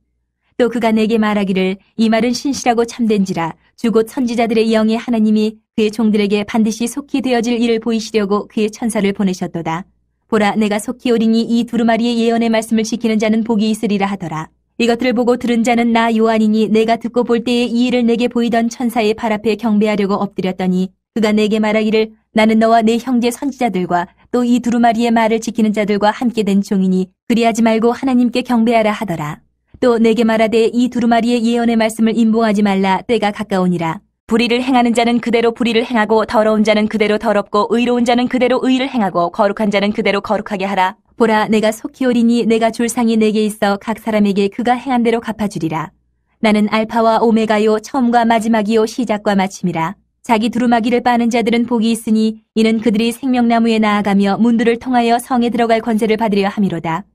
또 그가 내게 말하기를 이 말은 신실하고 참된지라. 주 곧 선지자들의 영의 하나님이 그의 종들에게 반드시 속히 되어질 일을 보이시려고 그의 천사를 보내셨도다. 보라, 내가 속히 오리니 이 두루마리의 예언의 말씀을 지키는 자는 복이 있으리라 하더라. 이것들을 보고 들은 자는 나 요한이니 내가 듣고 볼 때에 이 일을 내게 보이던 천사의 발 앞에 경배하려고 엎드렸더니 그가 내게 말하기를 나는 너와 내 형제 선지자들과 또 이 두루마리의 말을 지키는 자들과 함께 된 종이니 그리하지 말고 하나님께 경배하라 하더라. 또 내게 말하되 이 두루마리의 예언의 말씀을 임봉하지 말라. 때가 가까우니라. 불의를 행하는 자는 그대로 불의를 행하고 더러운 자는 그대로 더럽고 의로운 자는 그대로 의를 행하고 거룩한 자는 그대로 거룩하게 하라. 보라, 내가 속히 오리니 내가 줄 상이 내게 있어 각 사람에게 그가 행한 대로 갚아주리라. 나는 알파와 오메가요 처음과 마지막이요 시작과 마침이라. 자기 두루마기를 빠는 자들은 복이 있으니 이는 그들이 생명나무에 나아가며 문들을 통하여 성에 들어갈 권세를 받으려 함이로다.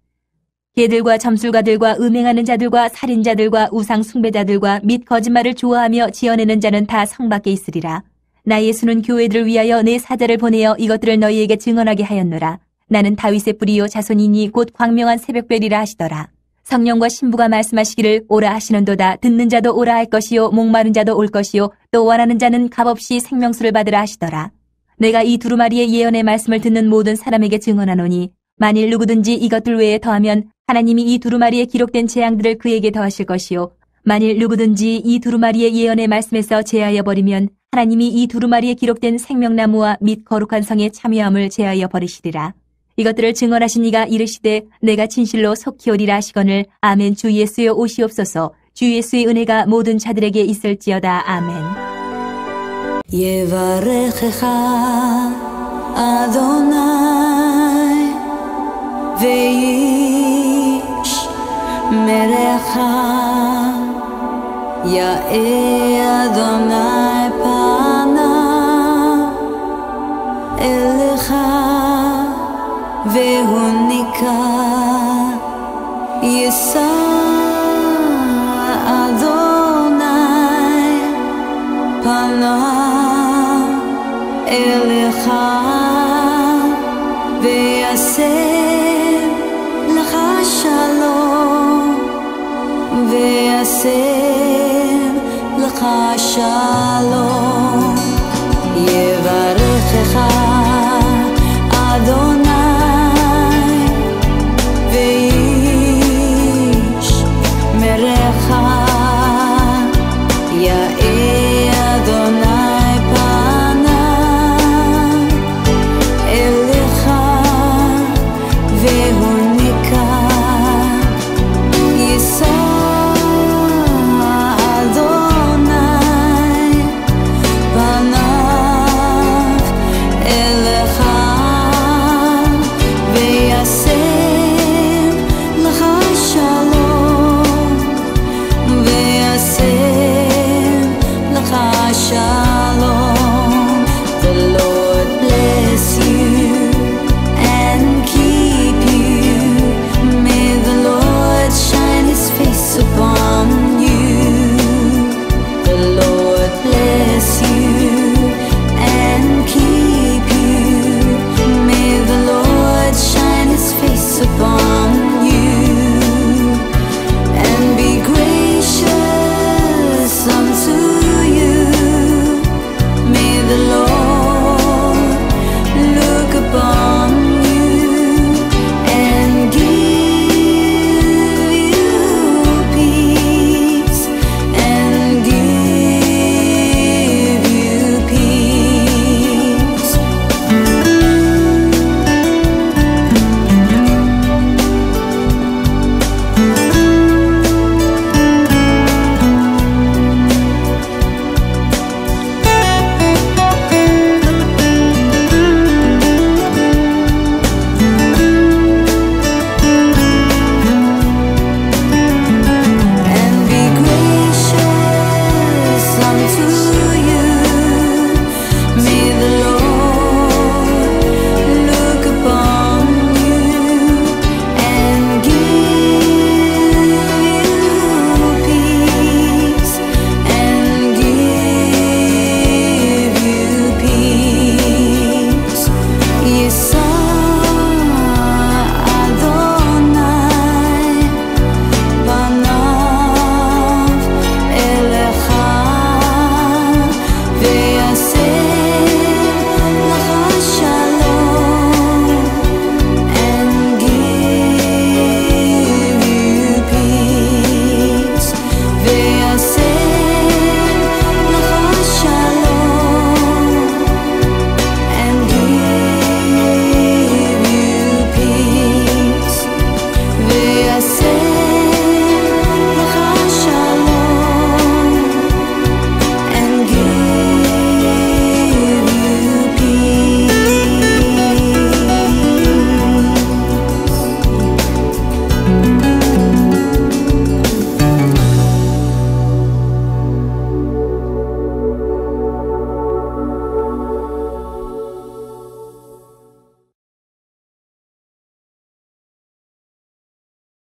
개들과 점술가들과 음행하는 자들과 살인자들과 우상 숭배자들과 및 거짓말을 좋아하며 지어내는 자는 다 성 밖에 있으리라. 나 예수는 교회들을 위하여 내 사자를 보내어 이것들을 너희에게 증언하게 하였노라. 나는 다윗의 뿌리요 자손이니 곧 광명한 새벽별이라 하시더라. 성령과 신부가 말씀하시기를 오라 하시는도다. 듣는 자도 오라 할 것이요 목마른 자도 올 것이요 또 원하는 자는 값없이 생명수를 받으라 하시더라. 내가 이 두루마리의 예언의 말씀을 듣는 모든 사람에게 증언하노니 만일 누구든지 이것들 외에 더하면 하나님이 이 두루마리에 기록된 재앙들을 그에게 더하실 것이요 만일 누구든지 이 두루마리의 예언의 말씀에서 제하여 버리면 하나님이 이 두루마리에 기록된 생명나무와 및 거룩한 성의 참여함을 제하여 버리시리라. 이것들을 증언하신 이가 이르시되 내가 진실로 속히 오리라 하시거늘 아멘. 주 예수여 오시옵소서. 주 예수의 은혜가 모든 자들에게 있을지어다. 아멘. יברכך אדוני וישמרך יאה אדוני פניו אליך והוניקה יישא אדוני פניו אליך ויעשה לך שלום ויעשה לך שלום